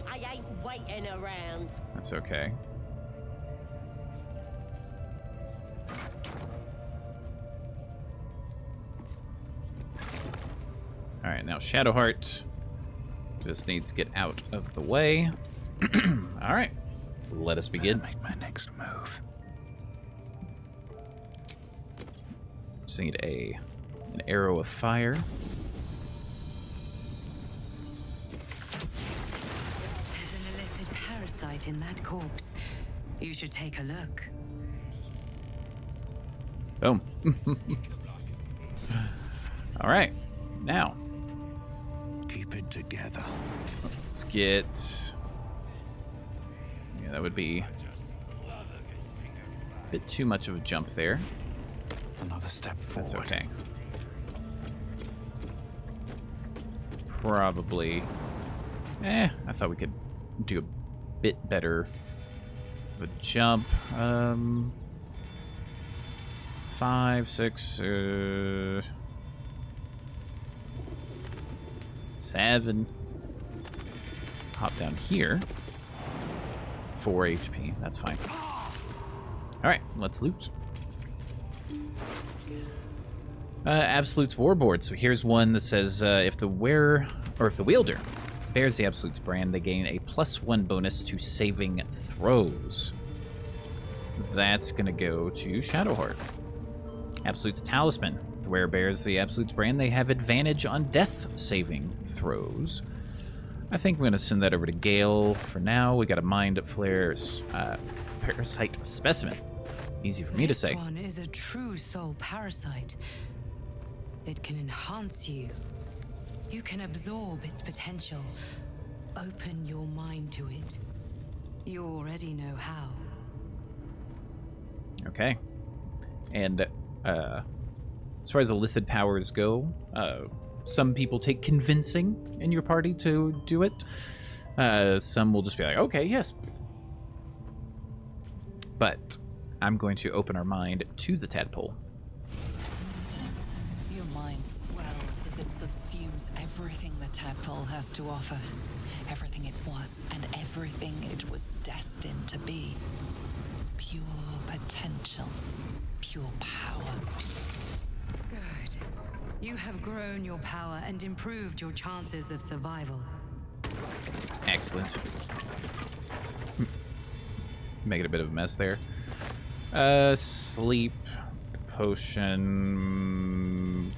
I ain't waiting around. That's okay. Alright, now Shadowheart just needs to get out of the way. Alright, let us begin. Make my next move. Just need an arrow of fire. parasite in that corpse. You should take a look. Boom. All right. Now, Keep it together. let's get... Yeah, that would be a bit too much of a jump there. Another step forward. That's okay. Probably... I thought we could do a bit better of a jump. 5, 6, 7. Hop down here. 4 HP. That's fine. Alright, let's loot. Absolute's Warboard. So here's one that says if the wearer, or if the wielder, bears the Absolute's brand, they gain a +1 bonus to saving throws. That's going to go to Shadowheart. Absolute's Talisman. If the wearer bears the Absolute's brand, they have advantage on death saving throws. I think we're going to send that over to Gale for now. We got a Mind Flare's Parasite Specimen. Easy for me to say. This one is a true soul parasite. It can enhance you. You can absorb its potential. Open your mind to it. You already know how. Okay. And as far as the Lithid powers go, some people take convincing in your party to do it. Some will just be like, okay, yes. But I'm going to open our mind to the tadpole. Your mind swells as it subsumes everything the tadpole has to offer. Everything it was and everything it was destined to be. Pure potential. Pure power. Good. You have grown your power and improved your chances of survival. Excellent. Making a bit of a mess there. Sleep potion.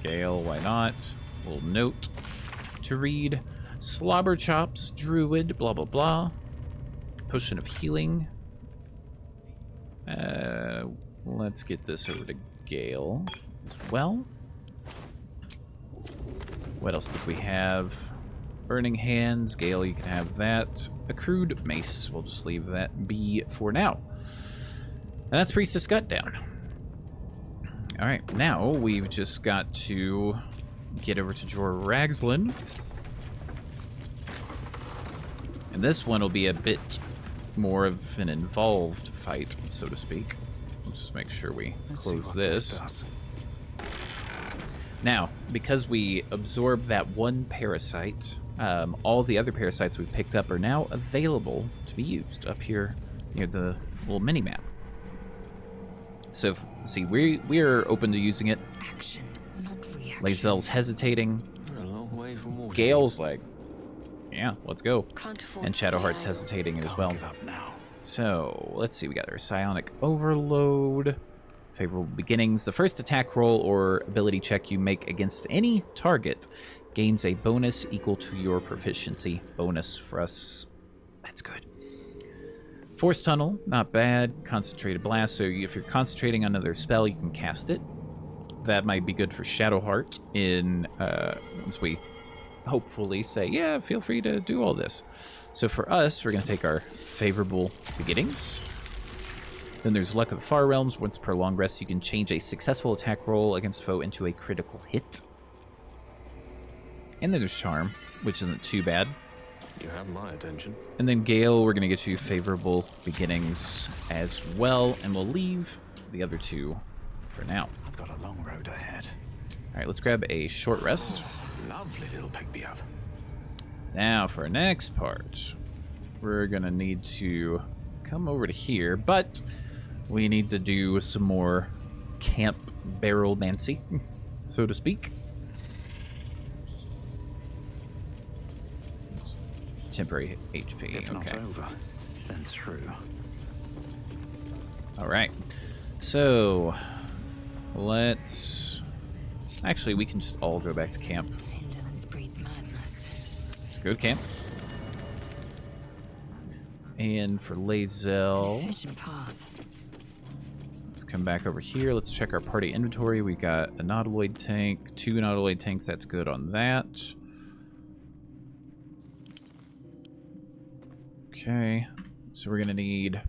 Gale, why not? A little note to read. Slobber chops, druid, blah blah blah. Potion of healing. Let's get this over to Gale as well. What else did we have? Burning Hands. Gale, you can have that. Accrued Mace. We'll just leave that be for now. And that's Priestess Gut down. Alright, now we've just got to get over to Jorah Ragzlin. And this one will be a bit more of an involved fight, so to speak. Let's just make sure we close this. Now, because we absorbed that one parasite, all the other parasites we've picked up are now available to be used up here near the little mini-map. So, see, we are open to using it. Action, not reaction. lae'zel's hesitating. We're a long way from water. Gale's like, yeah, let's go. Can't afford And to stay Shadowheart's idle. hesitating as Can't well. give up now. So, let's see, we got our Psionic Overload. Favorable Beginnings. The first attack roll or ability check you make against any target gains a bonus equal to your proficiency bonus for us. That's good. Force Tunnel, not bad. Concentrated Blast, so if you're concentrating on another spell, you can cast it. That might be good for Shadowheart in, once we hopefully say, yeah, feel free to do all this. So for us, we're going to take our Favorable Beginnings. Then there's Luck of the Far Realms. Once per long rest, you can change a successful attack roll against foe into a critical hit. And then there's Charm, which isn't too bad. You have my attention. And then Gale, we're going to get you Favorable Beginnings as well. And we'll leave the other two for now. I've got a long road ahead. All right, let's grab a short rest. Lovely little pick me up. Now for our next part, we're going to need to come over to here, but we need to do some more camp barrelmancy, so to speak. Temporary HP, If not okay. over, then through. All right. So, let's... Actually, we can just all go back to camp. Indolence breeds madness. Let's go to camp. And for lae'zel, Efficient path. let's come back over here. Let's check our party inventory. We got a nautiloid tank, 2 nautiloid tanks. That's good on that. Okay, so we're gonna need,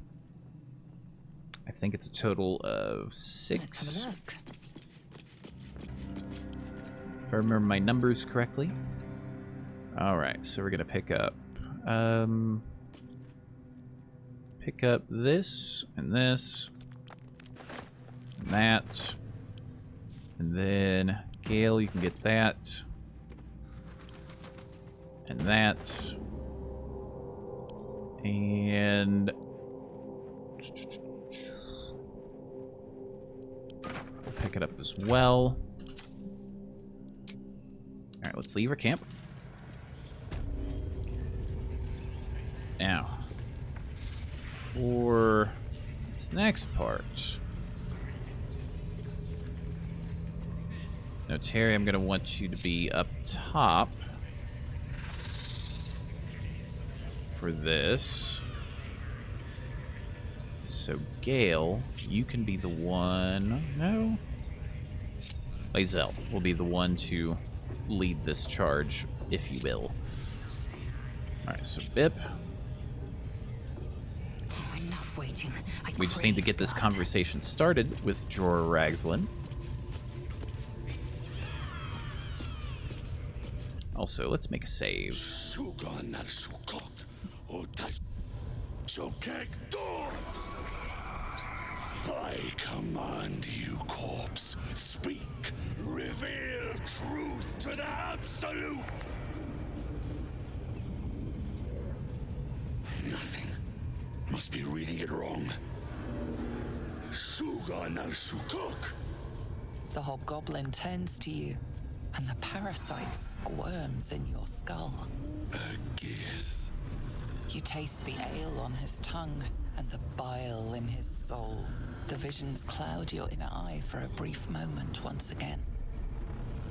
I think it's a total of 6. Let's have a look. If I remember my numbers correctly. Alright, so we're gonna pick up this and this and that. And then Gale, you can get that. And that. And we'll pick it up as well. Alright, let's leave our camp. Now, for this next part. Now, Terry, I'm going to want you to be up top for this. So, Gale, you can be the one... No? lae'zel will be the one to lead this charge, if you will. Alright, so Bip. Enough waiting. We just need to get this conversation started with Jorah Ragzlin. Also, let's make a save. I command you, corpse. Speak. Reveal truth to the absolute. Nothing. Must be reading it wrong. Suga no Sukuk. The hobgoblin turns to you, and the parasite squirms in your skull. A gift. You taste the ale on his tongue and the bile in his soul. The visions cloud your inner eye for a brief moment once again.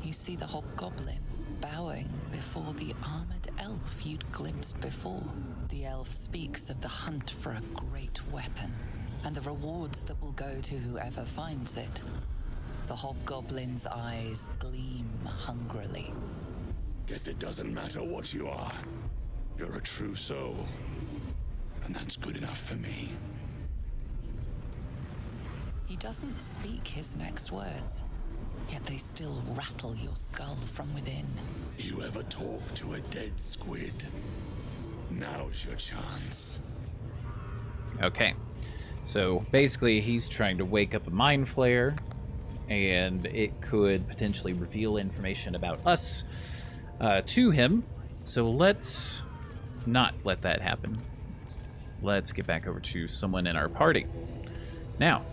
You see the hobgoblin bowing before the armored elf you'd glimpsed before. The elf speaks of the hunt for a great weapon and the rewards that will go to whoever finds it. The hobgoblin's eyes gleam hungrily. Guess it doesn't matter what you are. You're a true soul. And that's good enough for me. He doesn't speak his next words, yet they still rattle your skull from within. You ever talk to a dead squid? Now's your chance. Okay, so basically he's trying to wake up a mind flayer, and it could potentially reveal information about us to him. So let's not let that happen. Let's get back over to someone in our party. Now,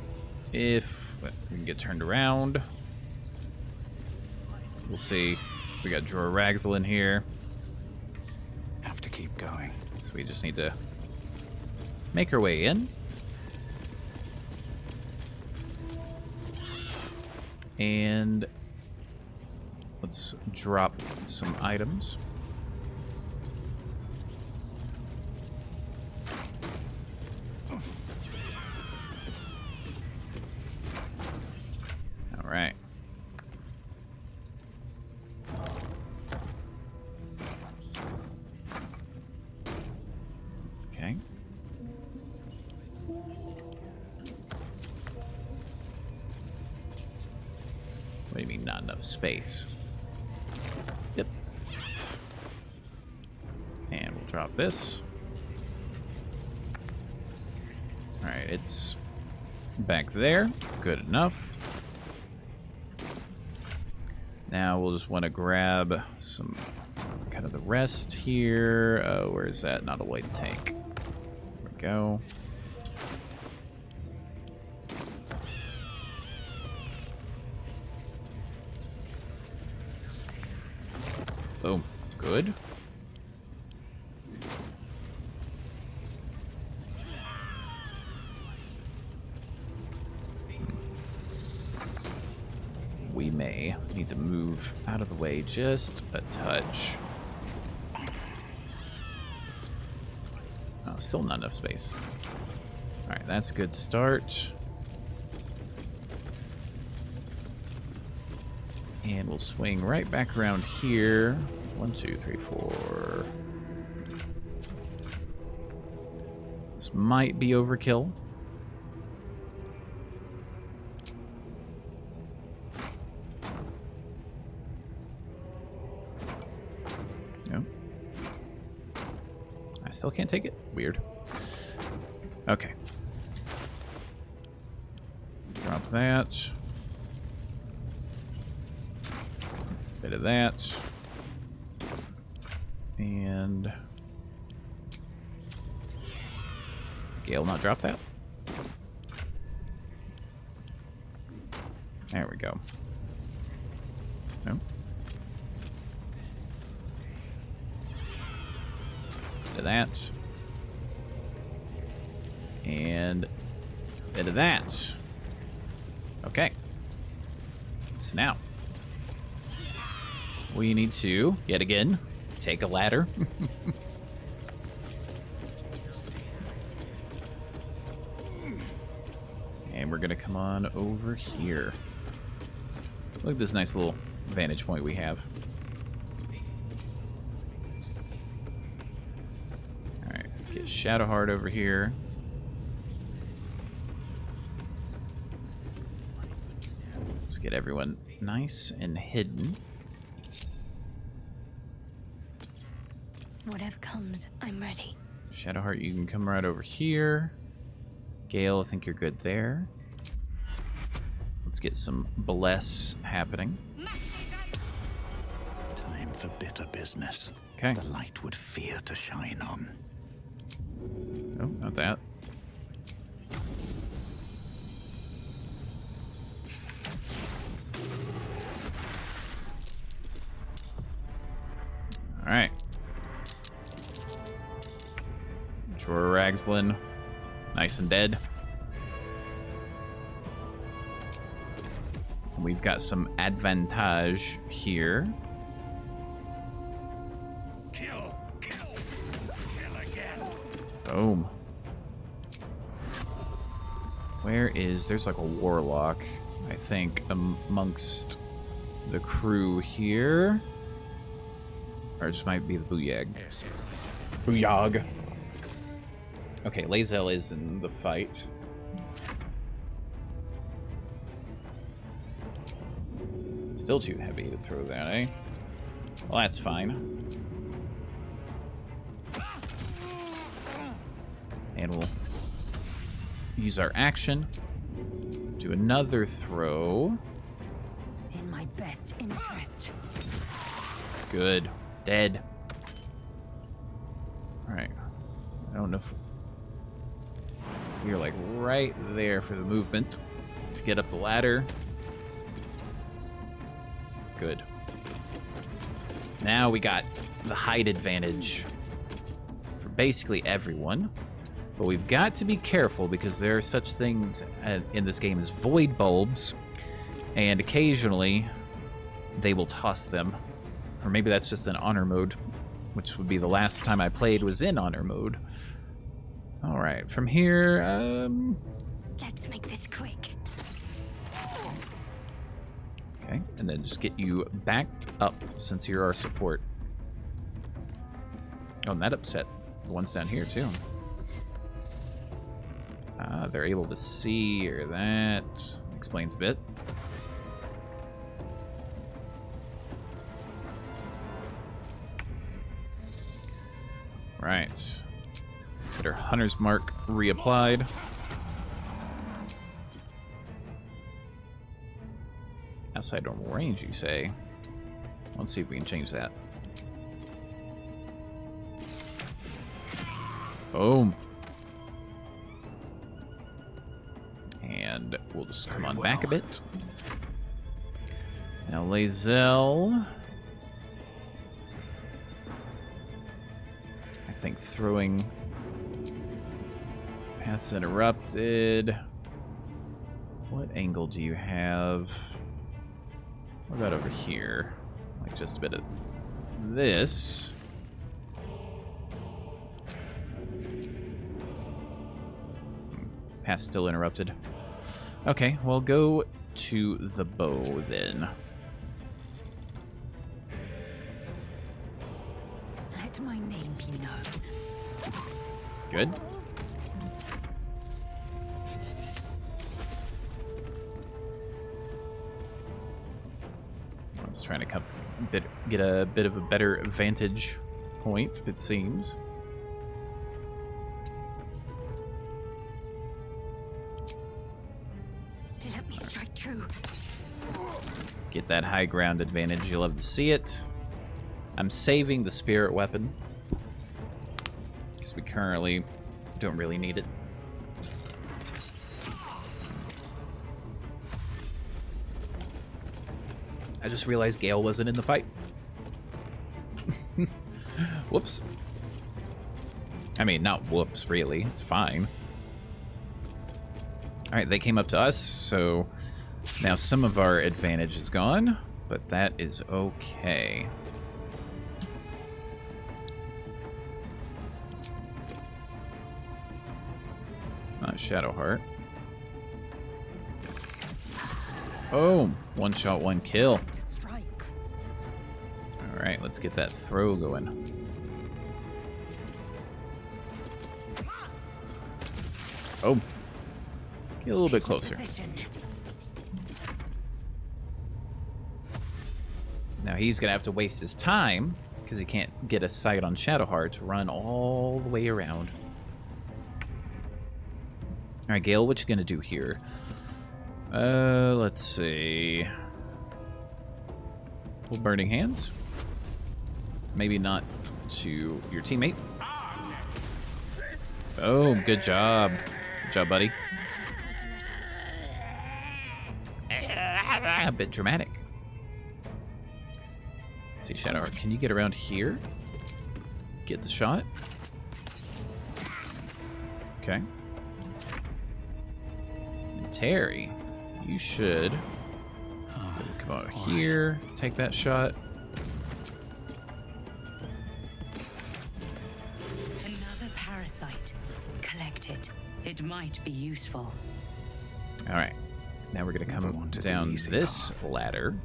if we can get turned around, we'll see. We got Jorah Ragzlin here. Have to keep going. So we just need to make our way in. And let's drop some items. All right. Okay. What do you mean, not enough space? Yep. And we'll drop this. Alright, it's back there. Good enough. Now we'll just want to grab some kind of the rest here. Where's that? Not a white tank. There we go. Boom. Good. We may need to move out of the way just a touch. Oh, No, still not enough space. All right, that's a good start. And we'll swing right back around here. 1, 2, 3, 4. This might be overkill. No. I still can't take it. Weird. Okay. Drop that. Bit of that. And Gale not drop that. There we go. No. Bit of that. And bit of that. Okay. So now we need to, yet again, take a ladder. And we're gonna come on over here. Look at this nice little vantage point we have. Alright, get Shadowheart over here. Let's get everyone nice and hidden. Whatever comes, I'm ready. Shadowheart, you can come right over here. Gale, I think you're good there. Let's get some bless happening. Time for bitter business. Okay. The light would fear to shine on. Oh, not that. All right. Jorah Ragzlin, nice and dead. We've got some advantage here. Kill again. Boom. Where is... There's like a warlock, I think, amongst the crew here. Or it just might be the Booyag. Booyag. Okay, lae'zel is in the fight. Still too heavy to throw that, eh? Well, that's fine. And we'll use our action. Do another throw. In my best interest. Good. Dead. Alright. I don't know if... You're like right there for the movement to get up the ladder. Good. Now we got the height advantage for basically everyone. But we've got to be careful because there are such things in this game as void bulbs. And occasionally they will toss them. Or maybe that's just in honor mode, which would be the last time I played was in honor mode. All right, from here, Let's make this quick. okay, and then just get you backed up since you're our support. Oh, and that upset the ones down here too. They're able to see, or that explains a bit. Right. Get our Hunter's Mark reapplied. Outside normal range, you say? Let's see if we can change that. Boom. And we'll just come on back a bit. Now, lae'zel. I think throwing paths interrupted. What angle do you have? What about over here? Like just a bit of Path still interrupted. Okay, well, go to the bow then. Let my name be known. Good. Let's try to get a bit of a better vantage point, it seems. Let me strike true. Get that high ground advantage. You love to see it. I'm saving the spirit weapon because we currently don't really need it. I just realized Gale wasn't in the fight. Whoops. I mean, not whoops, really. It's fine. Alright, they came up to us, so now some of our advantage is gone, but that is okay. Not Shadowheart. Oh, one shot, one kill. Alright, let's get that throw going. Oh. Get a little bit closer. Now he's going to have to waste his time because he can't get a sight on Shadowheart to run all the way around. Alright, Gale, what you going to do here? Let's see. Full Burning Hands. Maybe not to your teammate. Oh, good job. Good job, buddy. A bit dramatic. Let's see, Shadowheart, can you get around here? Get the shot. Okay. And Terry, you should come out here, take that shot. Another parasite. Collect it. It might be useful. All right. Now we're going to come down this ladder.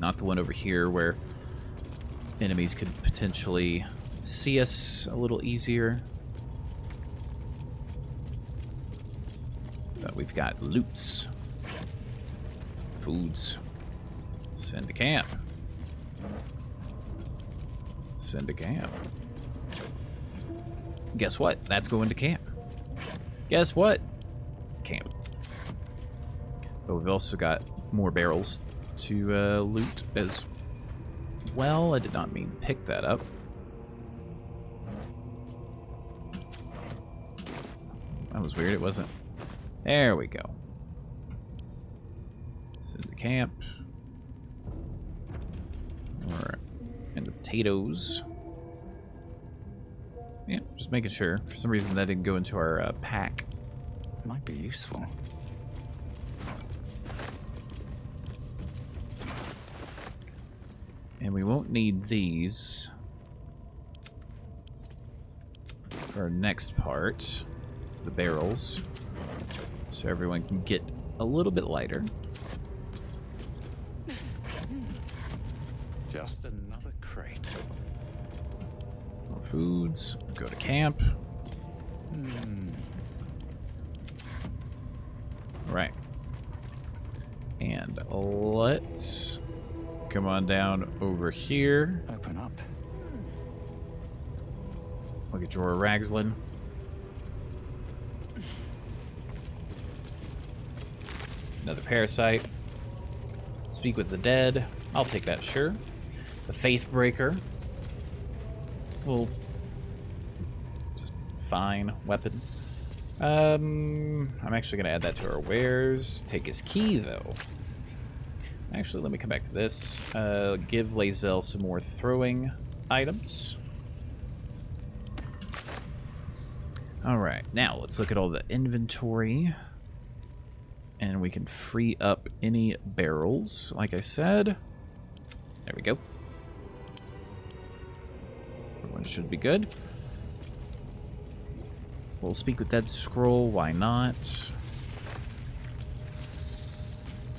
Not the one over here where enemies could potentially see us a little easier. But we've got loots. Foods. Send to camp. Send to camp. Guess what? That's going to camp. Guess what? Camp. But we've also got more barrels to loot as well. I did not mean to pick that up. That was weird. It wasn't. There we go. Send the camp. And the potatoes. Yeah, just making sure. For some reason that didn't go into our pack. Might be useful. And we won't need these for our next part, the barrels, so everyone can get a little bit lighter. Just another crate. More foods, go to camp. Right. And let's come on down over here. Open up. Look at Jorah Ragzlin. Another parasite. Speak with the dead. I'll take that, sure. The Faithbreaker. Well, just fine weapon. I'm actually going to add that to our wares. Take his key, though. Actually, let me come back to this. Give lae'zel some more throwing items. Alright, now let's look at all the inventory. And we can free up any barrels, like I said. There we go. Everyone should be good. We'll speak with Dead Scroll. Why not?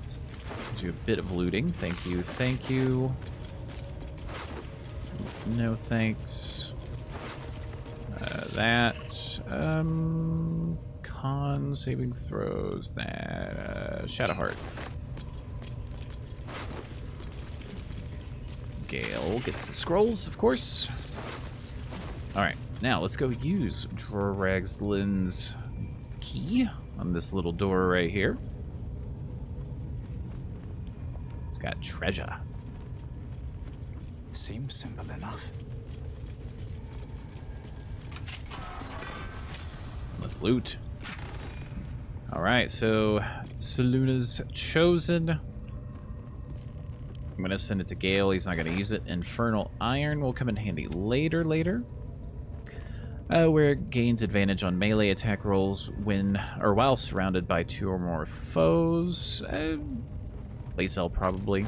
Let's do a bit of looting. Thank you. Thank you. No thanks. That. Con saving throws. That. Shadowheart. Gale gets the scrolls, of course. Alright, now let's go use Droraglin's key on this little door right here. It's got treasure. Seems simple enough. Let's loot. Alright, so Seluna's chosen. I'm going to send it to Gale. He's not going to use it. Infernal Iron will come in handy later. Where it gains advantage on melee attack rolls when or while surrounded by 2 or more foes. lae'zel probably.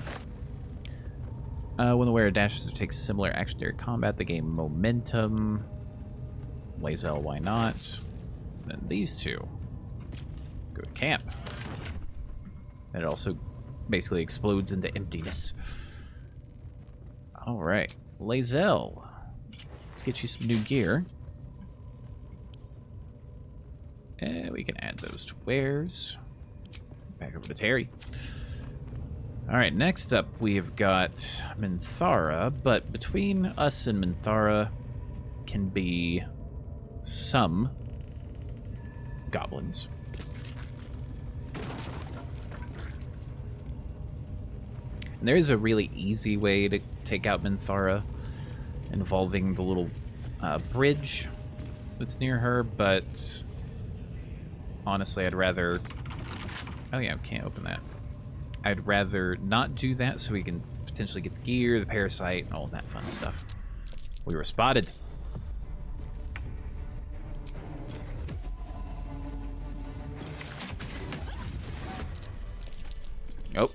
When the wearer dashes or takes similar action during combat, they gain momentum. lae'zel, why not? Then these two go to camp. And it also basically explodes into emptiness. Alright, lae'zel. Let's get you some new gear. And we can add those to wares. Back over to Terry. Alright, next up we've got Minthara, but between us and Minthara can be some goblins. And there is a really easy way to take out Minthara involving the little bridge that's near her, but honestly, I'd rather... Oh yeah, can't open that. I'd rather not do that so we can potentially get the gear, the parasite, and all that fun stuff. We were spotted. Oh.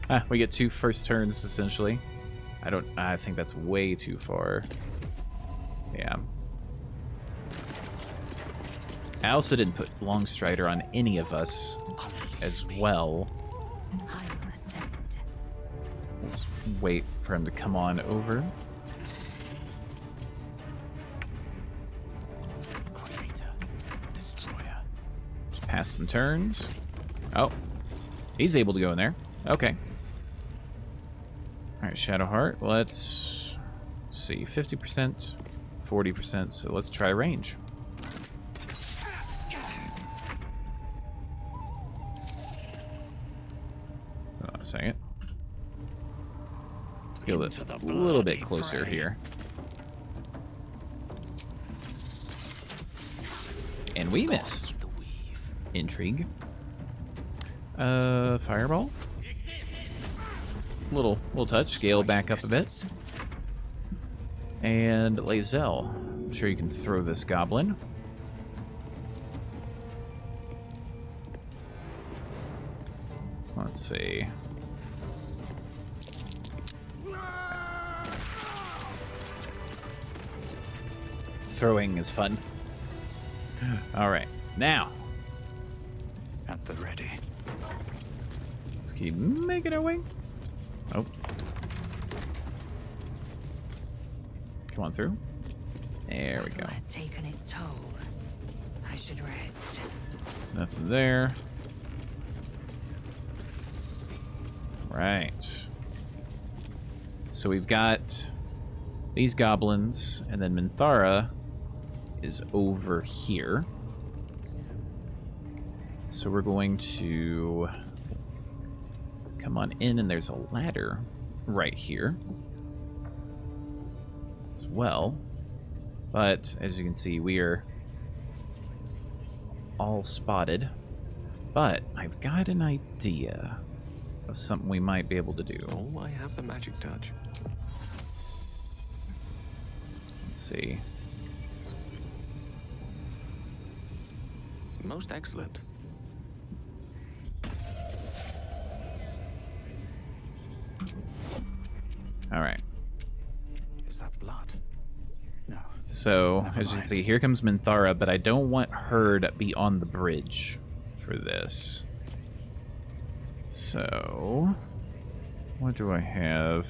Ah, we get 2 first turns, essentially. I think that's way too far. Yeah. I also didn't put Longstrider on any of us as well. Let's wait for him to come on over. Creator, destroyer. Just pass some turns. Oh, he's able to go in there. Okay. All right, Shadowheart. Let's see, 50%, 40%. So let's try range. Hold on a second. Let's get a little bit closer here. And we missed. Intrigue. Fireball. Little touch. Scale back up a bit. And lae'zel. I'm sure you can throw this goblin. Let's see. Throwing is fun. All right, now. At the ready. Let's keep making our way. Oh. Come on through. There we go. Has taken its toll. I should rest. Nothing there. Right. So we've got these goblins, and then Minthara is over here. So we're going to come on in, and there's a ladder right here as well. But as you can see, we are all spotted. But I've got an idea of something we might be able to do. Oh, I have the magic touch. Let's see. Most excellent. All right. Is that blood? No. So, Never as you can mind. see, here comes Minthara, but I don't want her to be on the bridge for this. So, what do I have?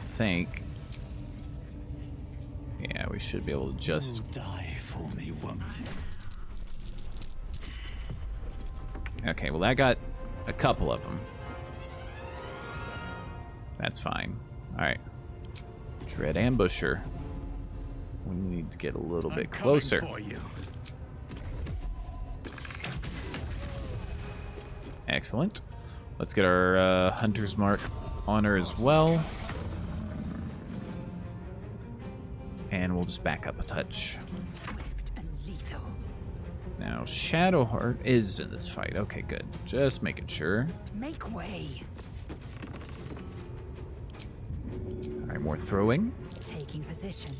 I think. Yeah, we should be able to just... You'll die for me, won't you? Okay, well, I got a couple of them. That's fine. Alright. Dread Ambusher. We need to get a little bit closer. For you. Excellent. Let's get our Hunter's Mark on her as well. And we'll just back up a touch. Swift and lethal. Now, Shadowheart is in this fight. Okay, good. Just making sure. Make way. Alright, more throwing. Taking position.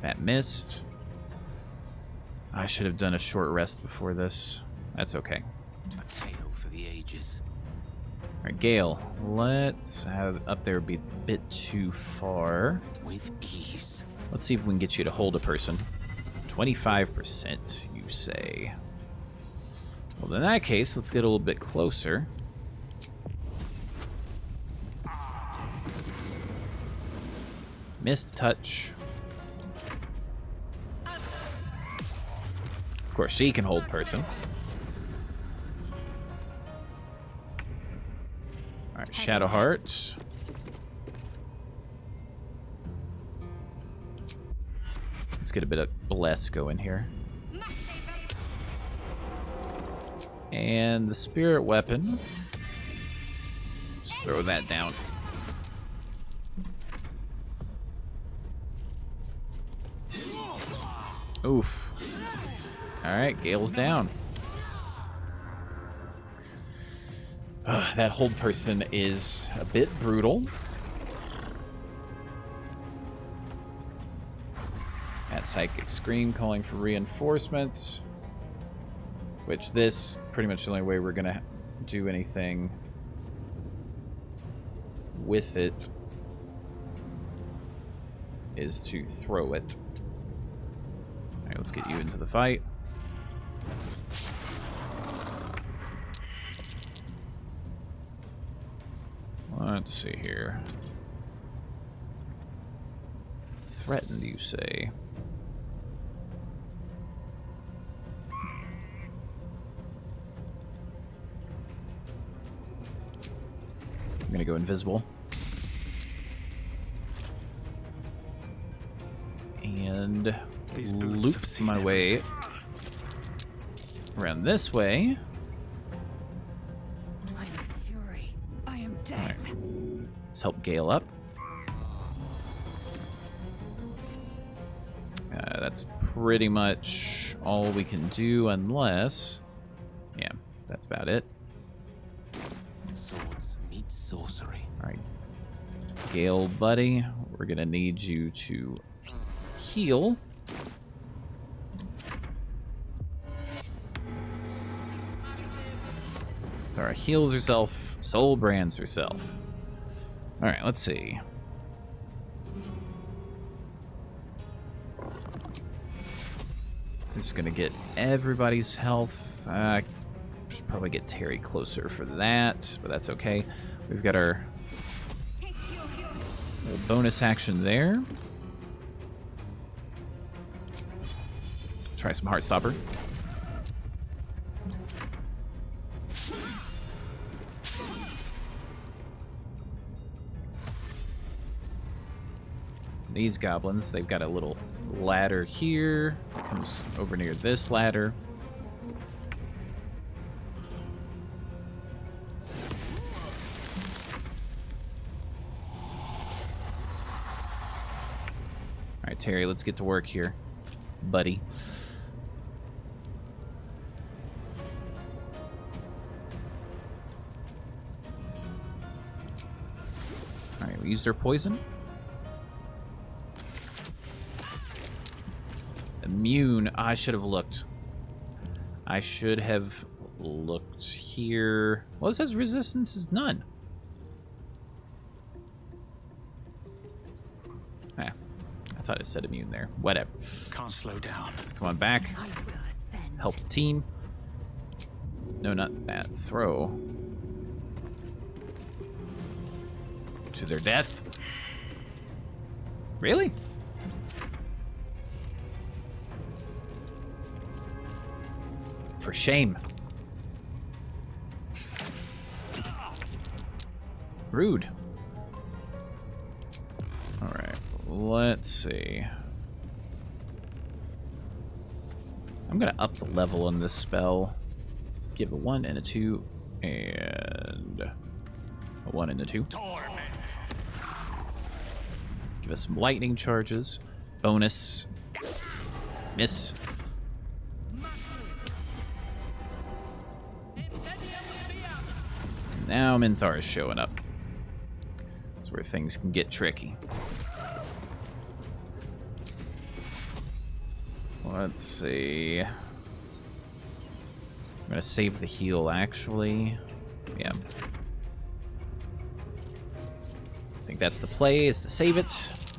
That missed. I should have done a short rest before this. That's okay. A tale for the ages. Alright, Gale. Let's have up there be a bit too far. With ease. Let's see if we can get you to hold a person. 25%, you say. Well, in that case, let's get a little bit closer. Missed touch. Of course, she can hold person. Alright, Shadowheart. Let's get a bit of Bless going here. And the Spirit Weapon. Just throw that down. Oof. Alright, Gale's down. That hold person is a bit brutal. That Psychic Scream calling for reinforcements. Which this, pretty much the only way we're gonna do anything with it is to throw it. Alright, let's get you into the fight. Let's see here. Threatened, you say? I'm gonna go invisible. And These boots have loop seen my way around this way. I am fury. I am death. Let's help Gale up. That's pretty much all we can do unless... Yeah, that's about it. Swords meet sorcery. Alright. Gale, buddy, we're gonna need you to heal. Alright, heals herself, soul brands herself. Alright, let's see. This is gonna get everybody's health. Should probably get Terry closer for that, but that's okay. We've got our little bonus action there. Try some Heartstopper. These goblins, they've got a little ladder here. It comes over near this ladder. Alright, Terry, let's get to work here, buddy. Alright, we used our poison. Immune. I should have looked. I should have looked here. Well, it says resistance is none. Ah, I thought it said immune there. Whatever. Can't slow down. Let's come on back. Help the team. No, not that. Throw. To their death. Really? For shame. Rude. Alright, let's see. I'm gonna up the level on this spell. Give a 1 and a 2, and a 1 and a 2. Give us some lightning charges. Bonus. Miss. Now Minthar is showing up. That's where things can get tricky. Let's see. I'm gonna save the heal, actually. Yeah. I think that's the play, is to save it. Just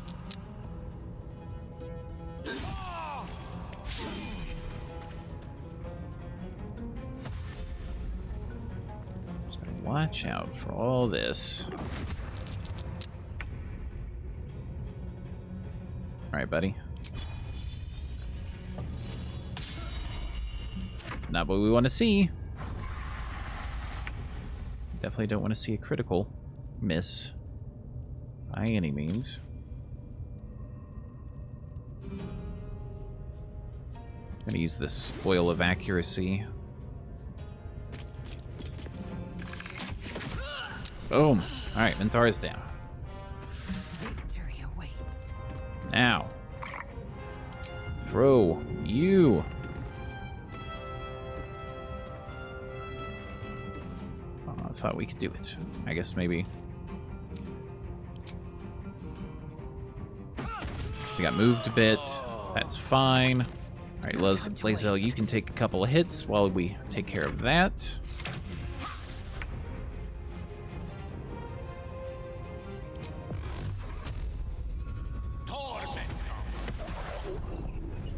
gotta watch out for all this. Alright, buddy. Not what we want to see. Definitely don't want to see a critical miss by any means. I'm gonna use this oil of accuracy. Boom. Alright, Minthar is down. Victory awaits. Now. Throw you. I thought we could do it. I guess maybe. So got moved a bit. That's fine. Alright, lae'zel, you can take a couple of hits while we take care of that.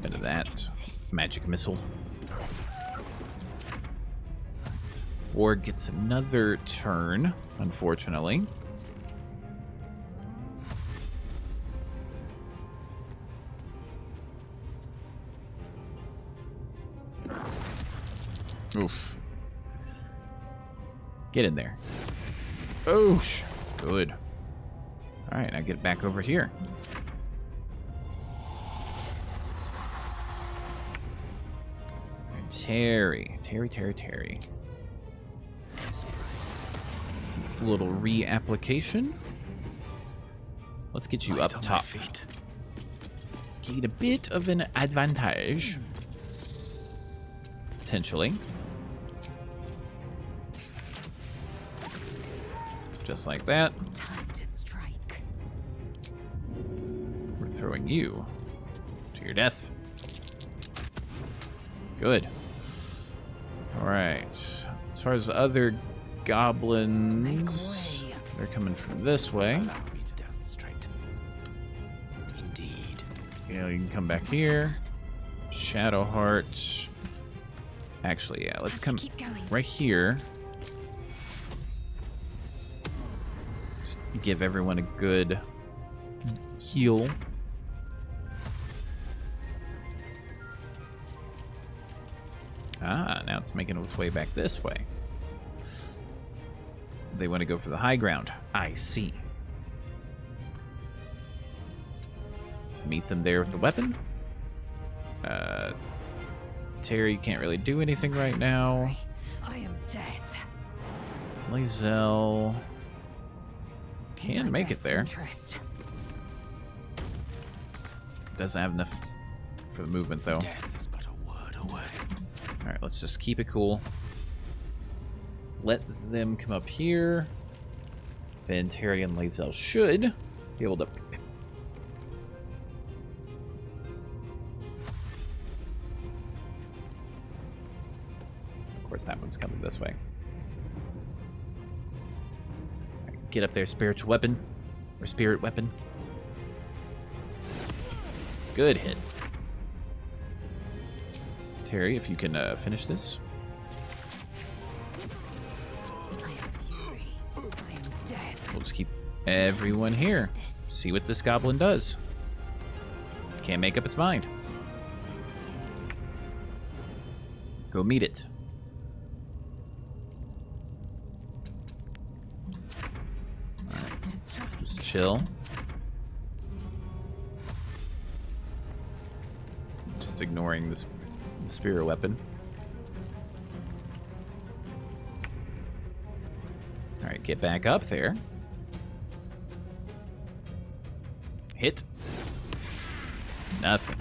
Bit of that. Magic missile. Ward gets another turn, unfortunately. Oof. Get in there. Oosh. Good. Alright, now get back over here. Terry. Little reapplication. Let's get you up top. Get a bit of an advantage. Potentially. Just like that. Time to strike. We're throwing you to your death. Good. Alright. As far as other goblins, they're coming from this way. Indeed. You know, you can come back here. Shadowheart. Actually, yeah, let's come right here. Just give everyone a good heal. Ah, now it's making its way back this way. They want to go for the high ground. I see. Let's meet them there with the weapon. Terry can't really do anything right now. I am death. lae'zel can make it there. Interest. Doesn't have enough for the movement, though. Death is but a word away. Alright, let's just keep it cool. Let them come up here. Then Terry and lae'zel should be able to... Of course, course, that one's coming this way. Right, get up there, spiritual weapon. Or spirit weapon. Good hit. Terry, if you can finish this. We'll just keep everyone here. See what this goblin does. Can't make up its mind. Go meet it. Right. Just chill. Just ignoring the spirit weapon. Alright, get back up there. Hit. Nothing.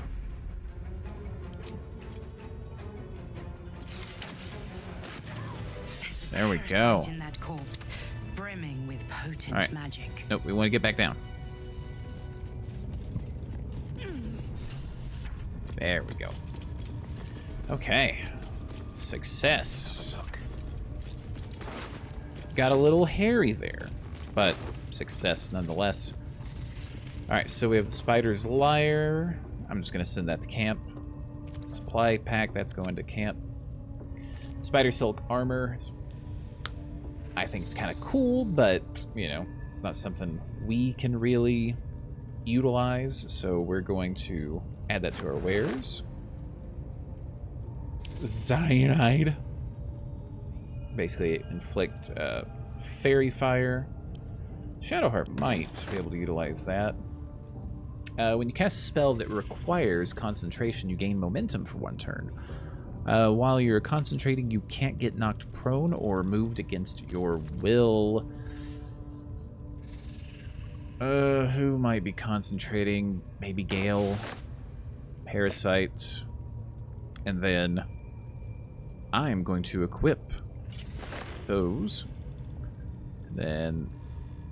There we go. In that corpse, brimming with potent All right. magic. Nope, we want to get back down. There we go. Okay. Success. Got a little hairy there, but success nonetheless. Alright, so we have the Spider's Lyre. I'm just going to send that to camp. Supply pack, that's going to camp. Spider Silk Armor. I think it's kind of cool, but, you know, it's not something we can really utilize, so we're going to add that to our wares. Cyanide. Basically inflict fairy fire. Shadowheart might be able to utilize that. When you cast a spell that requires concentration, you gain momentum for 1 turn. While you're concentrating, you can't get knocked prone or moved against your will. Who might be concentrating? Maybe Gale. Parasite. And then I'm going to equip those. And then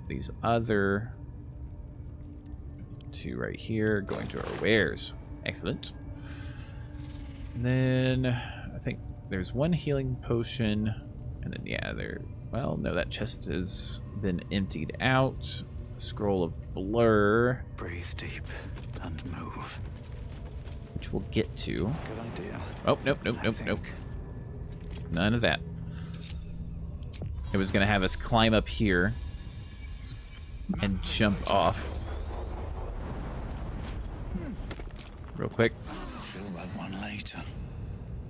these other 2 right here going to our wares. Excellent. And then I think there's 1 healing potion. And then, yeah, well, no, that chest has been emptied out. Scroll of Blur. Breathe deep and move. Which we'll get to. Good idea. Oh, nope. None of that. It was going to have us climb up here and jump off. Real quick. Feel that one later.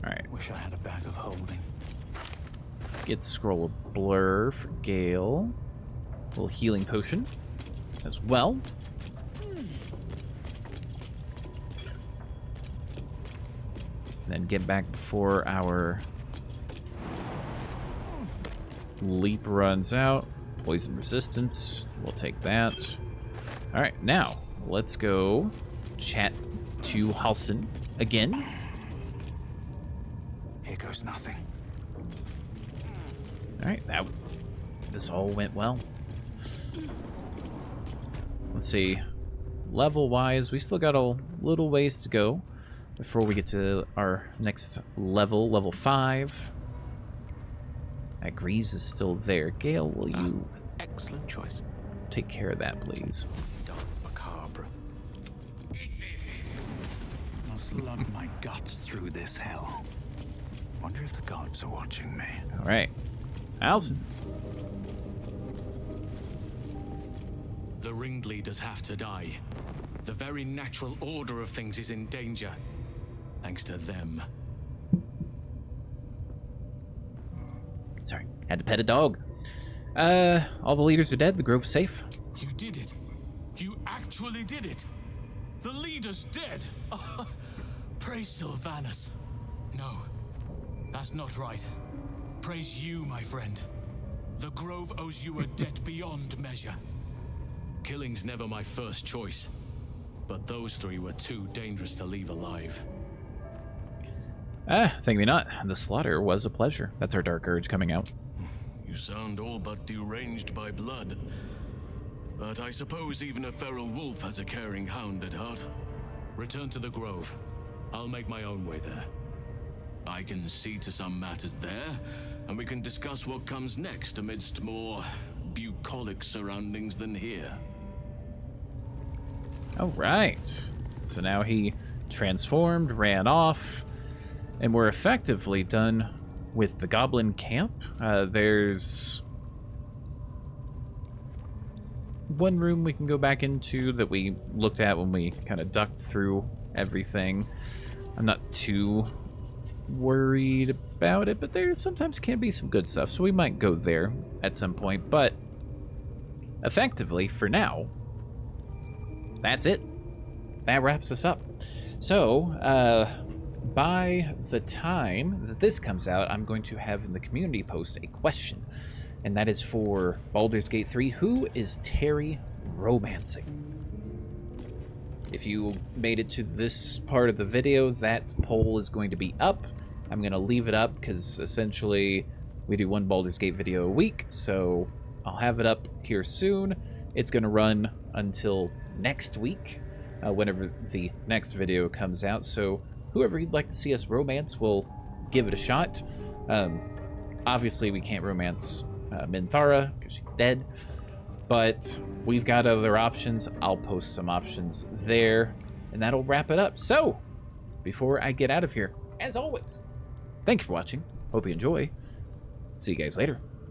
Alright. Wish I had a bag of holding. Get Scroll of Blur for Gale. A little healing potion as well. Then get back before our leap runs out. Poison resistance. We'll take that. Alright, now let's go chat to Halsin again. Here goes nothing. Alright, this all went well. Let's see. Level-wise, we still got a little ways to go before we get to our next level, level 5. That Grease is still there. Gale, will you Excellent choice. take care of that, please? Dance macabre. Must lug my guts through this hell. Wonder if the gods are watching me. Alright. Alison. The ringleaders have to die. The very natural order of things is in danger. Thanks to them. Sorry, had to pet a dog. All the leaders are dead. The grove's safe. You did it. You actually did it. The leader's dead. Praise Sylvanus. No, that's not right. Praise you, my friend. The Grove owes you a debt beyond measure. Killing's never my first choice, but those 3 were too dangerous to leave alive. Think me not. The slaughter was a pleasure. That's our Dark Urge coming out. You sound all but deranged by blood. But I suppose even a feral wolf has a caring hound at heart. Return to the Grove. I'll make my own way there. I can see to some matters there, and we can discuss what comes next amidst more bucolic surroundings than here. All right. So now he transformed, ran off, and we're effectively done with the goblin camp. There's one room we can go back into that we looked at when we kind of ducked through everything. I'm not too worried about it, but there sometimes can be some good stuff, so we might go there at some point. But effectively, for now, that's it. That wraps us up. So, by the time that this comes out, I'm going to have in the community post a question, and that is for Baldur's Gate 3, who is Terry romancing? If you made it to this part of the video, that poll is going to be up. I'm going to leave it up because essentially we do one Baldur's Gate video a week, so I'll have it up here soon. It's going to run until next week, whenever the next video comes out. So whoever you'd like to see us romance, we'll give it a shot. Obviously, we can't romance Minthara because she's dead, but we've got other options. I'll post some options there, and that'll wrap it up. So, before I get out of here, as always, thank you for watching. Hope you enjoy. See you guys later.